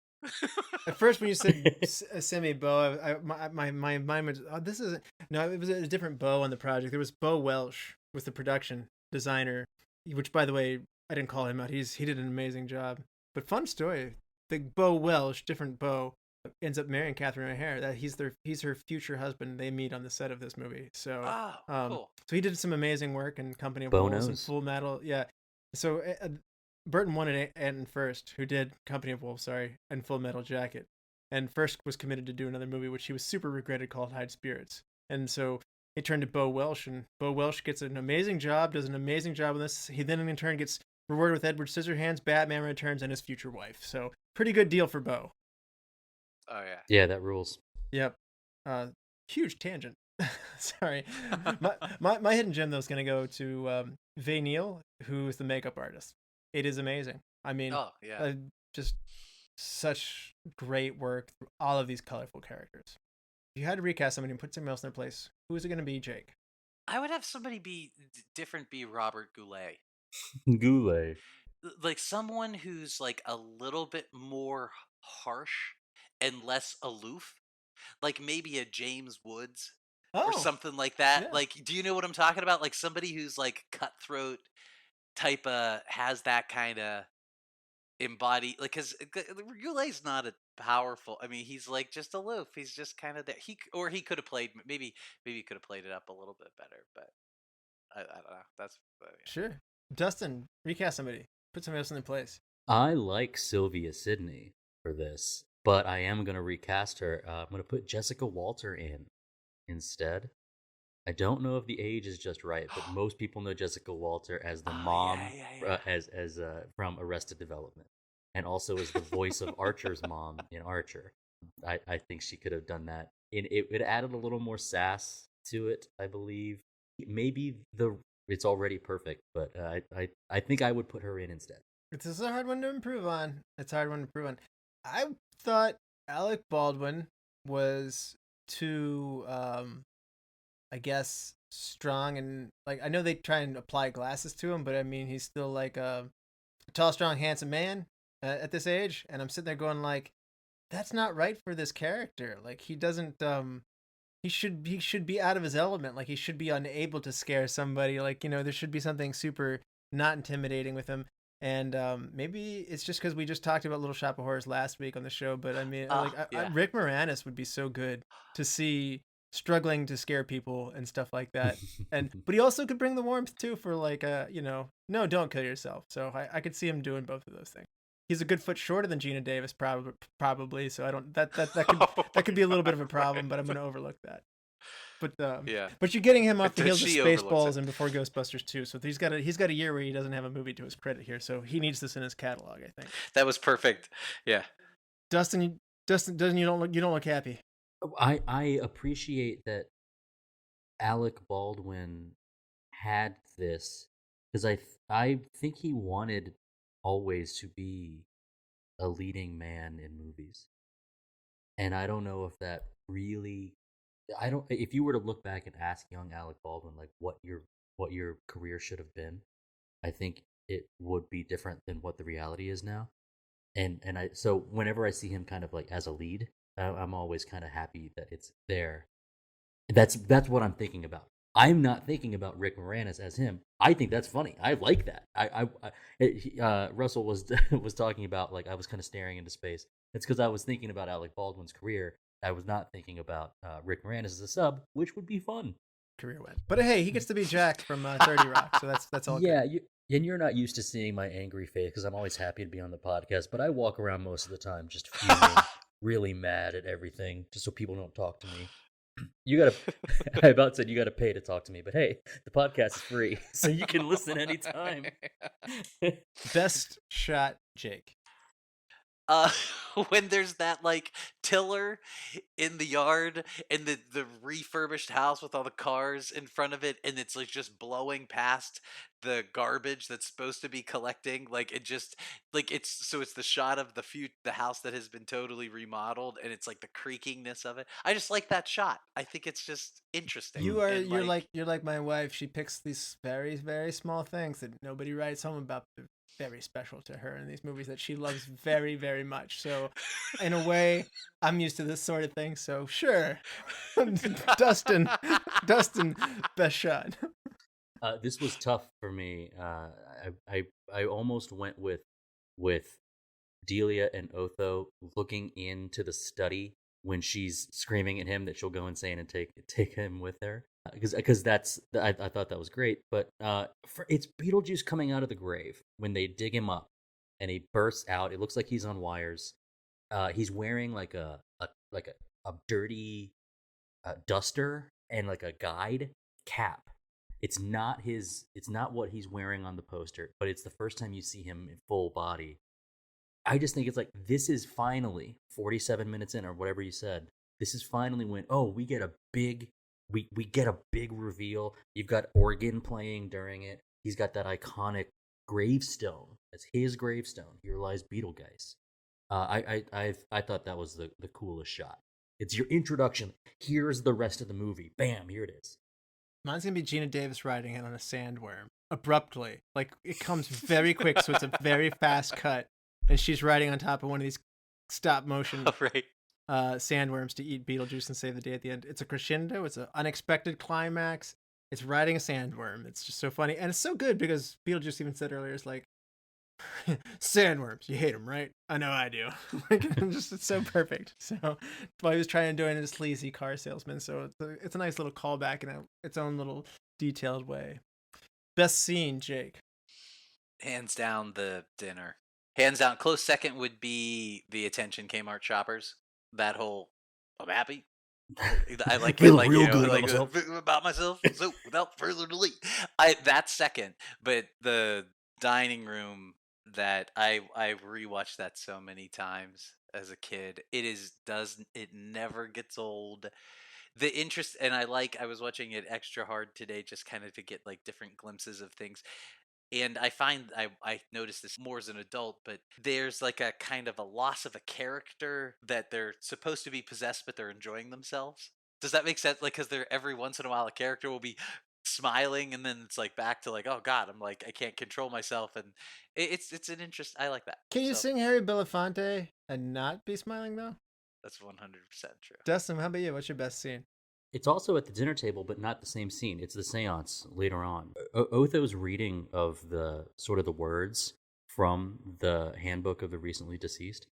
At first, when you said Simmy Bo, my mind was, oh, this isn't. No, it was a different Bo on the project. There was Bo Welsh with the production designer, which, by the way, I didn't call him out. He did an amazing job. But fun story. The Bo Welsh, different Bo, ends up marrying Catherine O'Hara. That he's her future husband. They meet on the set of this movie. So, cool. So he did some amazing work in Company of Bo Wolves and knows. Full Metal. Yeah. So Burton wanted Anton first, who did Company of Wolves, and Full Metal Jacket. And first was committed to do another movie, which he was super regretted, called Hide Spirits. And so he turned to Bo Welsh, and Bo Welsh gets an amazing job, does an amazing job in this. He then in turn gets rewarded with Edward Scissorhands, Batman Returns, and his future wife. So pretty good deal for Bo. Oh yeah. Yeah, that rules. Yep. Huge tangent. Sorry. my hidden gem though is going to go to Vay Neal, who is the makeup artist. It is amazing. I mean, just such great work through all of these colorful characters. If you had to recast somebody and put somebody else in their place, who is it going to be, Jake? I would have somebody be different. Be Robert Goulet. Goulet. Like someone who's like a little bit more harsh and less aloof. like maybe a James Woods Oh, or something like that. yeah. Like, do you know what I'm talking about? Like somebody who's like cutthroat type of has that kind of embody, like, because Goulet's not a powerful. I mean, he's like just aloof. He's just kind of there. He could have played maybe he could have played it up a little bit better, but I don't know. That's yeah. Sure. Dustin, recast somebody. Put somebody else in their place. I like Sylvia Sidney for this, but I am going to recast her. I'm going to put Jessica Walter in instead. I don't know if the age is just right, but most people know Jessica Walter as the mom, as from Arrested Development, and also as the voice of Archer's mom in Archer. I think she could have done that. It added a little more sass to it, I believe. Maybe it's already perfect, but I think I would put her in instead. This is a hard one to improve on. I thought Alec Baldwin was too, I guess, strong, and like I know they try and apply glasses to him, but I mean he's still like a tall, strong, handsome man at this age, and I'm sitting there going like, that's not right for this character. Like he doesn't, he should be out of his element. Like he should be unable to scare somebody. Like, you know, there should be something super not intimidating with him. And maybe it's just because we just talked about Little Shop of Horrors last week on the show, but I mean, Rick Moranis would be so good to see struggling to scare people and stuff like that. But he also could bring the warmth too for like, no, don't kill yourself. So I could see him doing both of those things. He's a good foot shorter than Geena Davis, probably. So I don't that could be a little bit of a problem, but I'm going to overlook that. But but you're getting him off the heels of Spaceballs and before Ghostbusters 2. So he's got a year where he doesn't have a movie to his credit here. So he needs this in his catalog, I think. That was perfect. Yeah. Dustin, you don't look happy. I appreciate that Alec Baldwin had this because I think he wanted always to be a leading man in movies, and I don't know if that really. If you were to look back and ask young Alec Baldwin like what your career should have been, I think it would be different than what the reality is now. So whenever I see him kind of like as a lead, I'm always kind of happy that it's there. That's what I'm thinking about. I'm not thinking about Rick Moranis as him. I think that's funny. I like that. Russell was talking about like I was kind of staring into space. It's because I was thinking about Alec Baldwin's career. I was not thinking about Rick Moranis as a sub, which would be fun. Career win. But hey, he gets to be Jack from 30 Rock, so that's all. Yeah, good. And you're not used to seeing my angry face because I'm always happy to be on the podcast, but I walk around most of the time just fuming, really mad at everything, just so people don't talk to me. I about said you gotta pay to talk to me, but hey, the podcast is free, so you can listen anytime. Best shot, Jake. When there's that like tiller in the yard and the refurbished house with all the cars in front of it, and it's like just blowing past the garbage that's supposed to be collecting, like it just like it's the shot of the house that has been totally remodeled, and it's like the creakingness of it. I just like that shot. I think it's just interesting. You're like my wife. She picks these very, very small things that nobody writes home about. Very special to her in these movies that she loves very, very much. So in a way, I'm used to this sort of thing. So sure. Dustin, best shot. This was tough for me. I almost went with Delia and Otho looking into the study when she's screaming at him that she'll go insane and take him with her. Because I thought that was great, but it's Beetlejuice coming out of the grave when they dig him up, and he bursts out. It looks like he's on wires. He's wearing like a dirty duster and like a guide cap. It's not what he's wearing on the poster, but it's the first time you see him in full body. I just think it's like this is finally 47 minutes in or whatever you said. This is finally when we get a big. We get a big reveal. You've got organ playing during it. He's got that iconic gravestone. That's his gravestone. Here lies Beetlejuice. I thought that was the coolest shot. It's your introduction. Here's the rest of the movie. Bam, here it is. Mine's gonna be Geena Davis riding in on a sandworm abruptly. Like it comes very quick, so it's a very fast cut, and she's riding on top of one of these stop motion sandworms to eat Beetlejuice and save the day at the end. It's a crescendo. It's an unexpected climax. It's riding a sandworm. It's just so funny. And it's so good because Beetlejuice even said earlier, it's like, sandworms, you hate them, right? I know I do. It's so perfect. So while he was trying to do it in his sleazy car salesman. So it's a nice little callback in its own little detailed way. Best scene, Jake. Hands down, the dinner. Hands down. Close second would be the attention Kmart shoppers. That whole, I'm happy. I like it, like, real you know, good like about myself. So without further delay, that's second. But the dining room, that I rewatched that so many times as a kid. It never gets old. The interest, and I was watching it extra hard today just kind of to get like different glimpses of things. And I find I noticed this more as an adult, but there's like a kind of a loss of a character that they're supposed to be possessed, but they're enjoying themselves. Does that make sense? Like, because they're every once in a while a character will be smiling, and then it's like back to like, oh God, I'm like, I can't control myself, and it's an interest. I like that. Can you sing Harry Belafonte and not be smiling though? That's 100% true. Dustin, how about you? What's your best scene? It's also at the dinner table, but not the same scene. It's the seance later on. Otho's reading of the sort of the words from the handbook of the recently deceased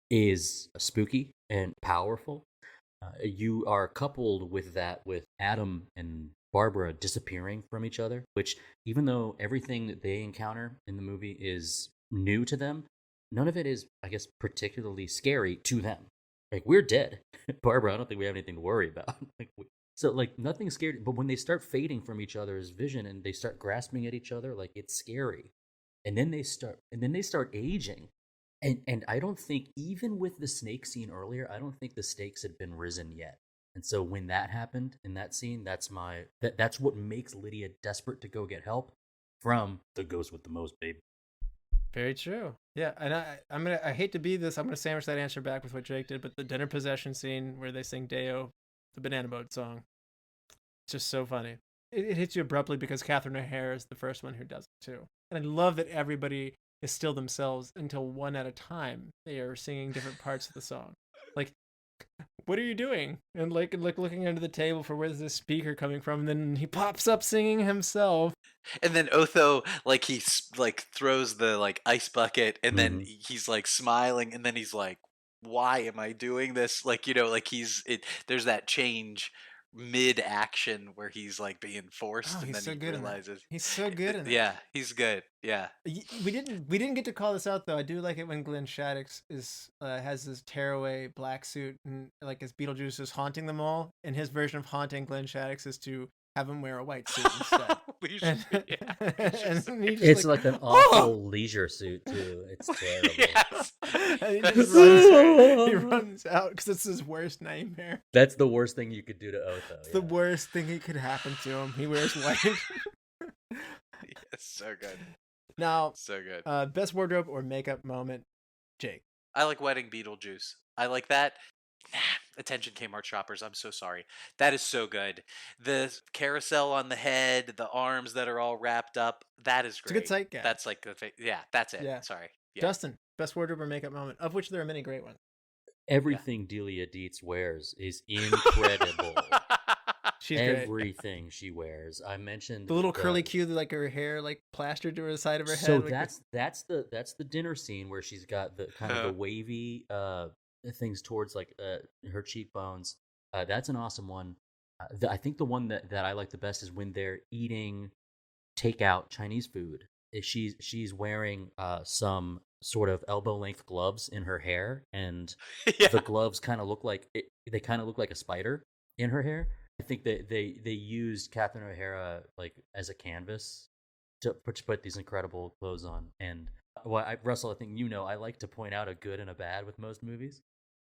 is spooky and powerful. You are coupled with that with Adam and Barbara disappearing from each other, which even though everything that they encounter in the movie is new to them, none of it is, I guess, particularly scary to them. Like, we're dead. Barbara, I don't think we have anything to worry about. So nothing's scary. But when they start fading from each other's vision and they start grasping at each other, like, it's scary. And then they start aging. And I don't think, even with the snake scene earlier, I don't think the stakes had been risen yet. And so when that happened in that scene, that's what makes Lydia desperate to go get help from the ghost with the most, babe. Very true. Yeah, and I hate to be this. I'm gonna sandwich that answer back with what Jake did, but the dinner possession scene where they sing Deo, the Banana Boat song, it's just so funny. It hits you abruptly because Catherine O'Hara is the first one who does it too, and I love that everybody is still themselves until one at a time they are singing different parts of the song. Like, what are you doing? And like looking under the table for where's this speaker coming from, and then he pops up singing himself. And then Otho, like, he like throws the like ice bucket, and then he's like smiling, and then he's like, why am I doing this? Like, you know, like there's that change mid-action where he's like being forced, and then he realizes he's so good in it. Yeah, he's good. Yeah. We didn't get to call this out though. I do like it when Glenn Shadix has this tearaway black suit, and like as Beetlejuice is haunting them all, and his version of haunting Glenn Shadix is to have him wear a white suit instead. It's like an awful leisure suit too. It's terrible. Yes. And he runs out because it's his worst nightmare. That's the worst thing you could do to Otho. It's the worst thing that could happen to him. He wears white. Yes, so good. Now, so good. Best wardrobe or makeup moment, Jake. I like Wedding Beetlejuice. I like that. Attention Kmart shoppers, I'm so sorry. That is so good. The carousel on the head, the arms that are all wrapped up, that is great. It's a good sight gag. That's like that's it. Yeah. Sorry. Yeah. Dustin, best wardrobe or makeup moment, of which there are many great ones. Everything Delia Dietz wears is incredible. She's everything great. She wears. I mentioned the little curly Q, like her hair like plastered to the side of her head. So that's the dinner scene where she's got the kind of the wavy things towards like her cheekbones. That's an awesome one. I think the one that I like the best is when they're eating takeout Chinese food. She's wearing some sort of elbow length gloves in her hair, and the gloves kind of look like a spider in her hair. I think that they used Catherine O'Hara like as a canvas to put these incredible clothes on. And Russell, I think I like to point out a good and a bad with most movies.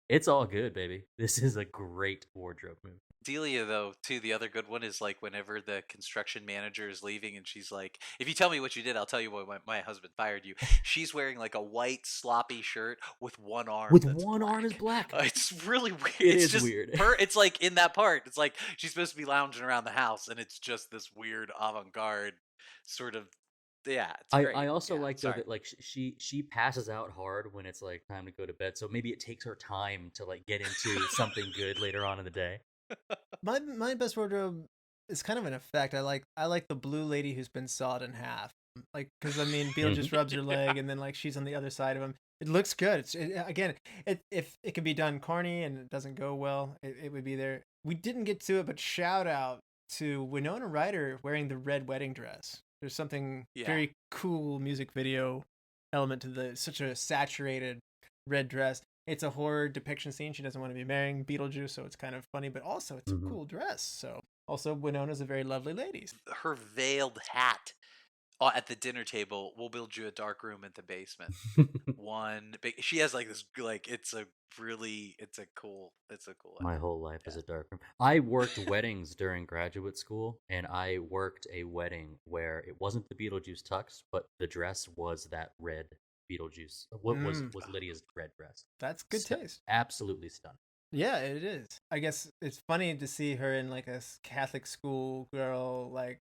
It's all good, baby. This is a great wardrobe movie. Delia, though, too, the other good one is like whenever the construction manager is leaving and she's like, if you tell me what you did, I'll tell you why my husband fired you. She's wearing like a white sloppy shirt with one arm. Arm is black. It's really weird. It's just weird. It's like in that part, it's like she's supposed to be lounging around the house, and it's just this weird avant-garde sort of yeah, it's I great. I also Yeah, like though sorry. that like she passes out hard when it's like time to go to bed. So maybe it takes her time to like get into something good later on in the day. My best wardrobe is kind of an effect. I like the blue lady who's been sawed in half. Like, because I mean, Beetlejuice rubs her leg, and then like she's on the other side of him. It looks good. Again, if it could be done corny and it doesn't go well, it would be there. We didn't get to it, but shout out to Winona Ryder wearing the red wedding dress. There's something Yeah. very cool music video element to the such a saturated red dress. It's a horror depiction scene. She doesn't want to be marrying Beetlejuice, so it's kind of funny, but also it's a cool dress. So also Winona's a very lovely lady. Her veiled hat at the dinner table. We'll build you a dark room in the basement. She has like this it's a cool My whole life is a dark room. I worked weddings during graduate school, and I worked a wedding where it wasn't the Beetlejuice tux, but the dress was that red Beetlejuice. What was Lydia's red dress? That's good taste. Absolutely stunning. Yeah, it is. I guess it's funny to see her in like a Catholic school girl like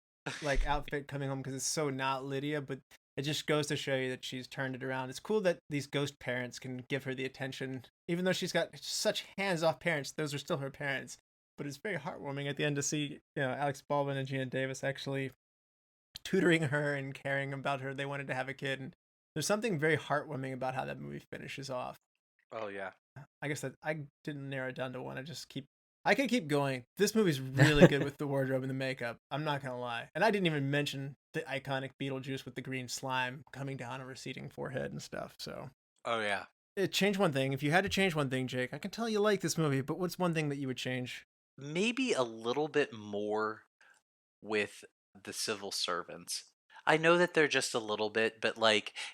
outfit coming home because it's so not Lydia, but it just goes to show you that she's turned it around. It's cool that these ghost parents can give her the attention, even though she's got such hands-off parents. Those are still her parents, but it's very heartwarming at the end to see Alex Baldwin and Geena Davis actually tutoring her and caring about her. They wanted to have a kid, and there's something very heartwarming about how that movie finishes off. Oh yeah. I guess that I didn't narrow it down to one. I could keep going. This movie's really good with the wardrobe and the makeup. I'm not gonna lie. And I didn't even mention the iconic Beetlejuice with the green slime coming down a receding forehead and stuff. So. Oh yeah. Change one thing. If you had to change one thing, Jake, I can tell you like this movie, but what's one thing that you would change? Maybe a little bit more with the civil servants. I know that they're just a little bit, but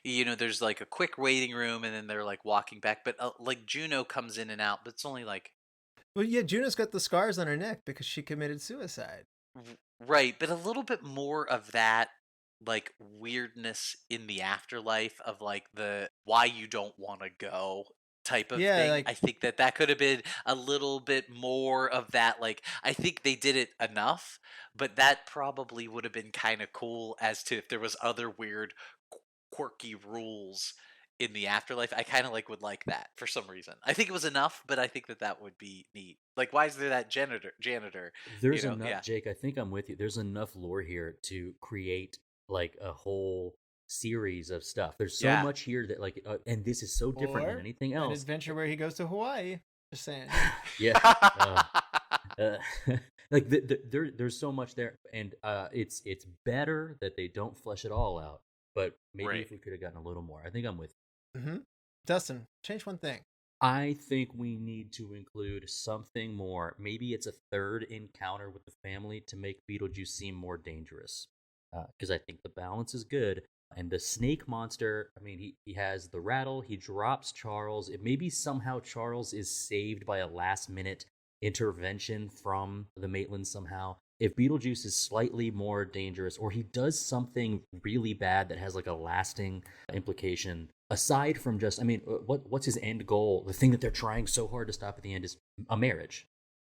there's like a quick waiting room and then they're like walking back. But like Juno comes in and out, but it's only like. Well, yeah, Juno's got the scars on her neck because she committed suicide. Right, but a little bit more of that like weirdness in the afterlife of like the why you don't want to go type of thing. Like, I think that could have been a little bit more of that. Like, I think they did it enough, but that probably would have been kind of cool as to if there was other weird, quirky rules in the afterlife. I kind of would like that for some reason. I think it was enough, but I think that would be neat. Like, why is there that janitor? There's enough, Jake. I think I'm with you. There's enough lore here to create like a whole series of stuff. There's so much here that and this is so different than anything else. An adventure where he goes to Hawaii. Just saying. Yeah. There's so much there, and it's better that they don't flesh it all out. But maybe if we could have gotten a little more, I think I'm with you. Mm-hmm. Dustin, change one thing. I think we need to include something more. Maybe it's a third encounter with the family to make Beetlejuice seem more dangerous. Because I think the balance is good. And the snake monster, I mean, he has the rattle, he drops Charles. Maybe somehow Charles is saved by a last-minute intervention from the Maitlands somehow. If Beetlejuice is slightly more dangerous, or he does something really bad that has like a lasting implication, aside from just, I mean, what's his end goal? The thing that they're trying so hard to stop at the end is a marriage.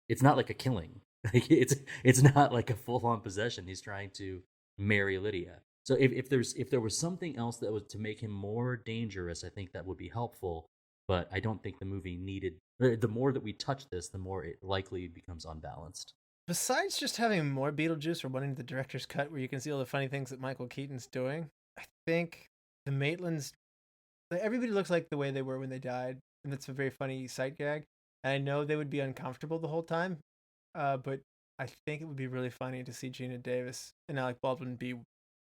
It's not like a killing. It's not like a full-on possession. He's trying to marry Lydia. So if there was something else that was to make him more dangerous, I think that would be helpful. But I don't think the movie needed. The more that we touch this, the more it likely becomes unbalanced. Besides just having more Beetlejuice or wanting the director's cut where you can see all the funny things that Michael Keaton's doing, I think the Maitlands, everybody looks like the way they were when they died, and that's a very funny sight gag. And I know they would be uncomfortable the whole time, but I think it would be really funny to see Geena Davis and Alec Baldwin be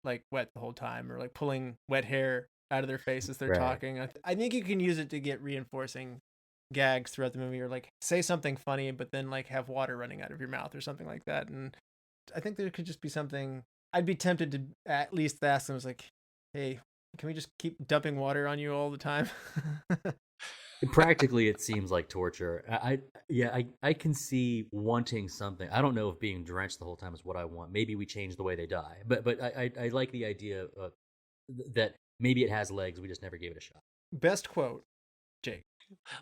like wet the whole time, or like pulling wet hair out of their face as they're talking. I think you can use it to get reinforcing gags throughout the movie, or like say something funny but then like have water running out of your mouth or something like that. And I think there could just be something. I'd be tempted to at least ask them, like, hey, can we just keep dumping water on you all the time? Practically, it seems like torture. I can see wanting something. I don't know if being drenched the whole time is what I want. Maybe we change the way they die. But I like the idea of, that maybe it has legs. We just never gave it a shot. Best quote, Jake.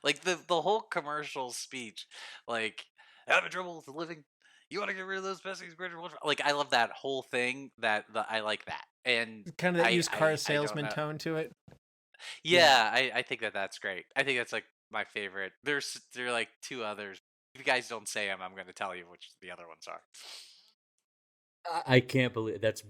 Like the whole commercial speech, like, having trouble with the living. You want to get rid of those pesky spiritual. Like, I love that whole thing. I like that. And Kind of that used car I don't salesman know. tone to it. Yeah, I think that's great. I think that's like my favorite. There are like two others. If you guys don't say them, I'm going to tell you which the other ones are. I can't believe that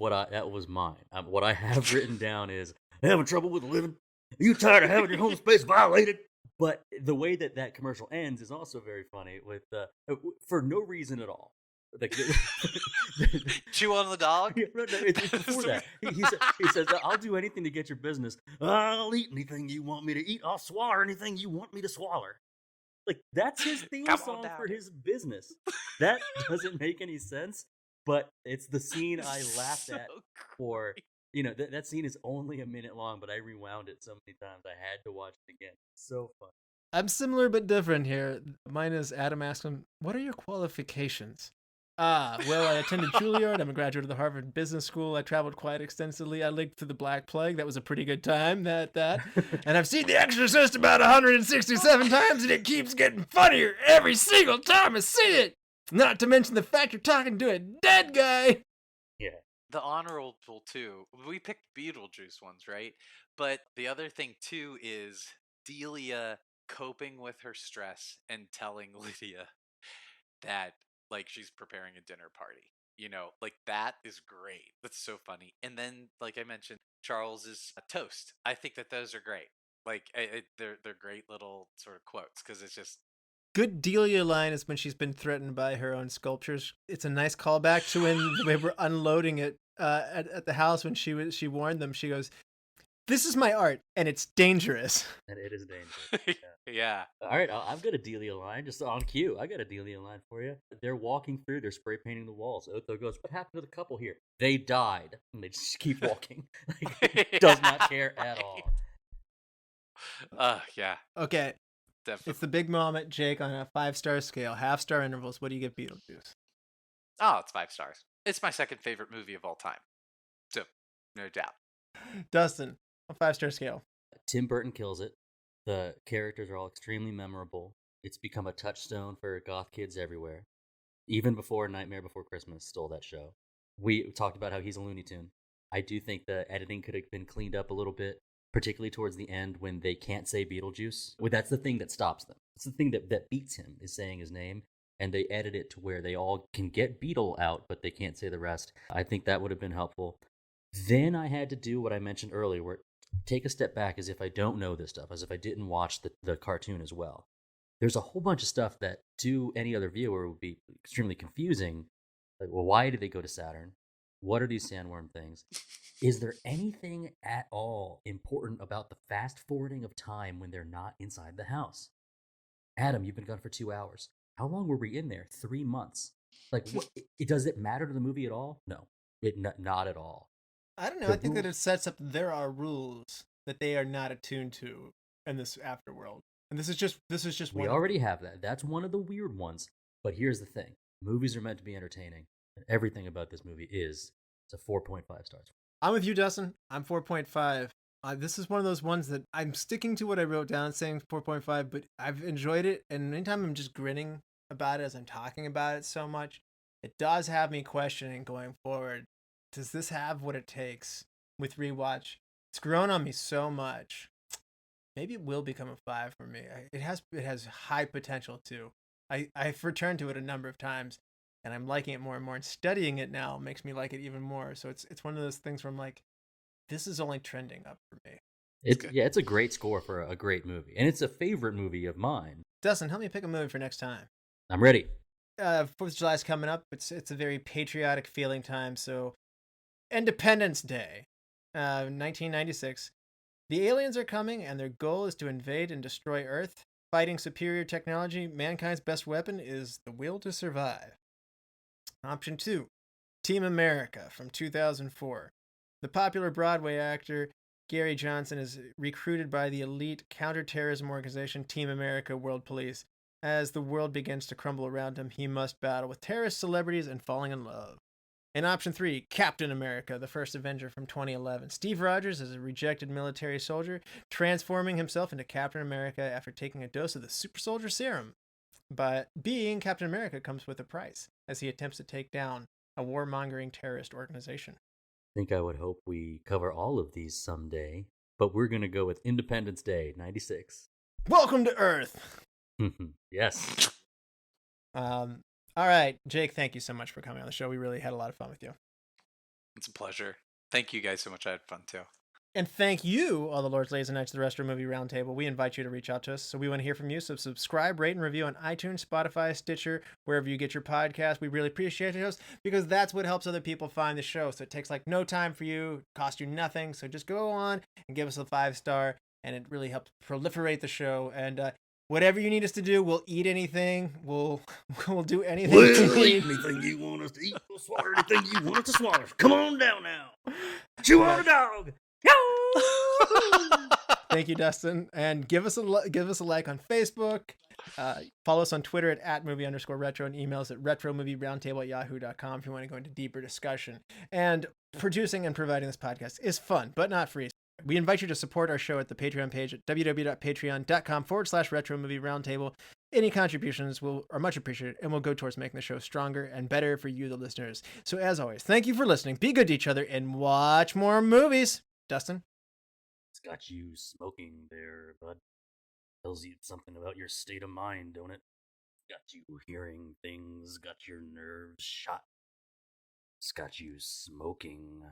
was mine. What I have written down is having trouble with a living. Are you tired of having your home space violated? But the way that commercial ends is also very funny with for no reason at all. Like, Chew on the dog? Yeah, no, it's before that. He says, I'll do anything to get your business. I'll eat anything you want me to eat. I'll swallow anything you want me to swallow. Like, that's his theme song for his business. That doesn't make any sense, but it's the scene I laughed at for, that scene is only a minute long, but I rewound it so many times I had to watch it again. So fun. I'm similar but different here. Mine is Adam asks him, what are your qualifications? Well, I attended Juilliard. I'm a graduate of the Harvard Business School. I traveled quite extensively. I lived through the Black Plague. That was a pretty good time, that. And I've seen The Exorcist about 167 times, and it keeps getting funnier every single time I see it. Not to mention the fact you're talking to a dead guy. Yeah. The honorable too. We picked Beetlejuice ones, right? But the other thing too is Delia coping with her stress and telling Lydia that like she's preparing a dinner party. Like that is great. That's so funny. And then, like I mentioned, Charles's toast. I think that those are great. Like they're great little sort of quotes because it's just good. Delia line is when she's been threatened by her own sculptures. It's a nice callback to when they were unloading it at the house when she warned them. She goes, "This is my art, and it's dangerous." And it is dangerous. Yeah. All right, I've got a Delia line just on cue. I got a Delia line for you. They're walking through. They're spray painting the walls. Otho goes, "What happened to the couple here?" "They died." And they just keep walking. Like, does not care at all. Yeah. Okay. Definitely. It's the big moment, Jake, on a 5-star scale, half-star intervals. What do you give Beetlejuice? Oh, it's 5 stars. It's my second favorite movie of all time. So, no doubt. Dustin, a 5-star scale. Tim Burton kills it. The characters are all extremely memorable. It's become a touchstone for goth kids everywhere. Even before Nightmare Before Christmas stole that show. We talked about how he's a Looney Tune. I do think the editing could have been cleaned up a little bit, particularly towards the end when they can't say Beetlejuice. Well, that's the thing that stops them. It's the thing that beats him, is saying his name, and they edit it to where they all can get Beetle out, but they can't say the rest. I think that would have been helpful. Then I had to do what I mentioned earlier, where take a step back as if I don't know this stuff, as if I didn't watch the cartoon as well. There's a whole bunch of stuff that to any other viewer would be extremely confusing. Like, well, why did they go to Saturn? What are these sandworm things? Is there anything at all important about the fast forwarding of time when they're not inside the house? Adam, you've been gone for 2 hours. How long were we in there? 3 months. Like, what? Does it matter to the movie at all? No, not at all. I don't know. I think that it sets up there are rules that they are not attuned to in this afterworld, and this is just we already have that. That's one of the weird ones. But here's the thing: movies are meant to be entertaining, and everything about this movie it's a 4.5 stars. I'm with you, Dustin. I'm 4.5. This is one of those ones that I'm sticking to what I wrote down, saying 4.5, but I've enjoyed it, and anytime I'm just grinning about it as I'm talking about it so much, it does have me questioning going forward. Does this have what it takes with rewatch? It's grown on me so much. Maybe it will become a 5 for me. It has high potential too. I've returned to it a number of times, and I'm liking it more and more. And studying it now makes me like it even more. So it's one of those things where I'm like, this is only trending up for me. It's a great score for a great movie, and it's a favorite movie of mine. Dustin, help me pick a movie for next time. I'm ready. 4th of July is coming up. It's a very patriotic feeling time. So Independence Day, 1996. The aliens are coming, and their goal is to invade and destroy Earth. Fighting superior technology, mankind's best weapon is the will to survive. Option 2, Team America from 2004. The popular Broadway actor Gary Johnson is recruited by the elite counterterrorism organization Team America World Police. As the world begins to crumble around him, he must battle with terrorist celebrities and falling in love. In option 3, Captain America, the first Avenger from 2011. Steve Rogers is a rejected military soldier, transforming himself into Captain America after taking a dose of the super soldier serum. But being Captain America comes with a price, as he attempts to take down a warmongering terrorist organization. think I would hope we cover all of these someday, but we're going to go with Independence Day, 96. Welcome to Earth. Yes. All right, Jake, thank you so much for coming on the show. We really had a lot of fun with you. It's a pleasure. Thank you guys so much. I had fun too. And thank you, all the lords, ladies, and knights of the Retro Movie Roundtable. We invite you to reach out to us, so we want to hear from you. So subscribe, rate, and review on iTunes, Spotify, Stitcher, wherever you get your podcast. We really appreciate it, because that's what helps other people find the show. So it takes like no time for you, cost you nothing. So just go on and give us a 5-star, and it really helps proliferate the show. And whatever you need us to do, we'll eat anything. We'll do anything. We'll eat anything you want us to eat. We'll swallow anything you want us to swallow. Come on down now. Chew on a dog. Thank you, Dustin, and give us a like on Facebook. Follow us on Twitter at @movie_retro, and email us at retromovieroundtable@yahoo.com if you want to go into deeper discussion. And producing and providing this podcast is fun, but not free. We invite you to support our show at the Patreon page at www.patreon.com/retromovieroundtable. Any contributions are much appreciated and will go towards making the show stronger and better for you, the listeners. So as always, thank you for listening. Be good to each other and watch more movies. Dustin? It's got you smoking there, bud. Tells you something about your state of mind, don't it? Got you hearing things, got your nerves shot. It's got you smoking.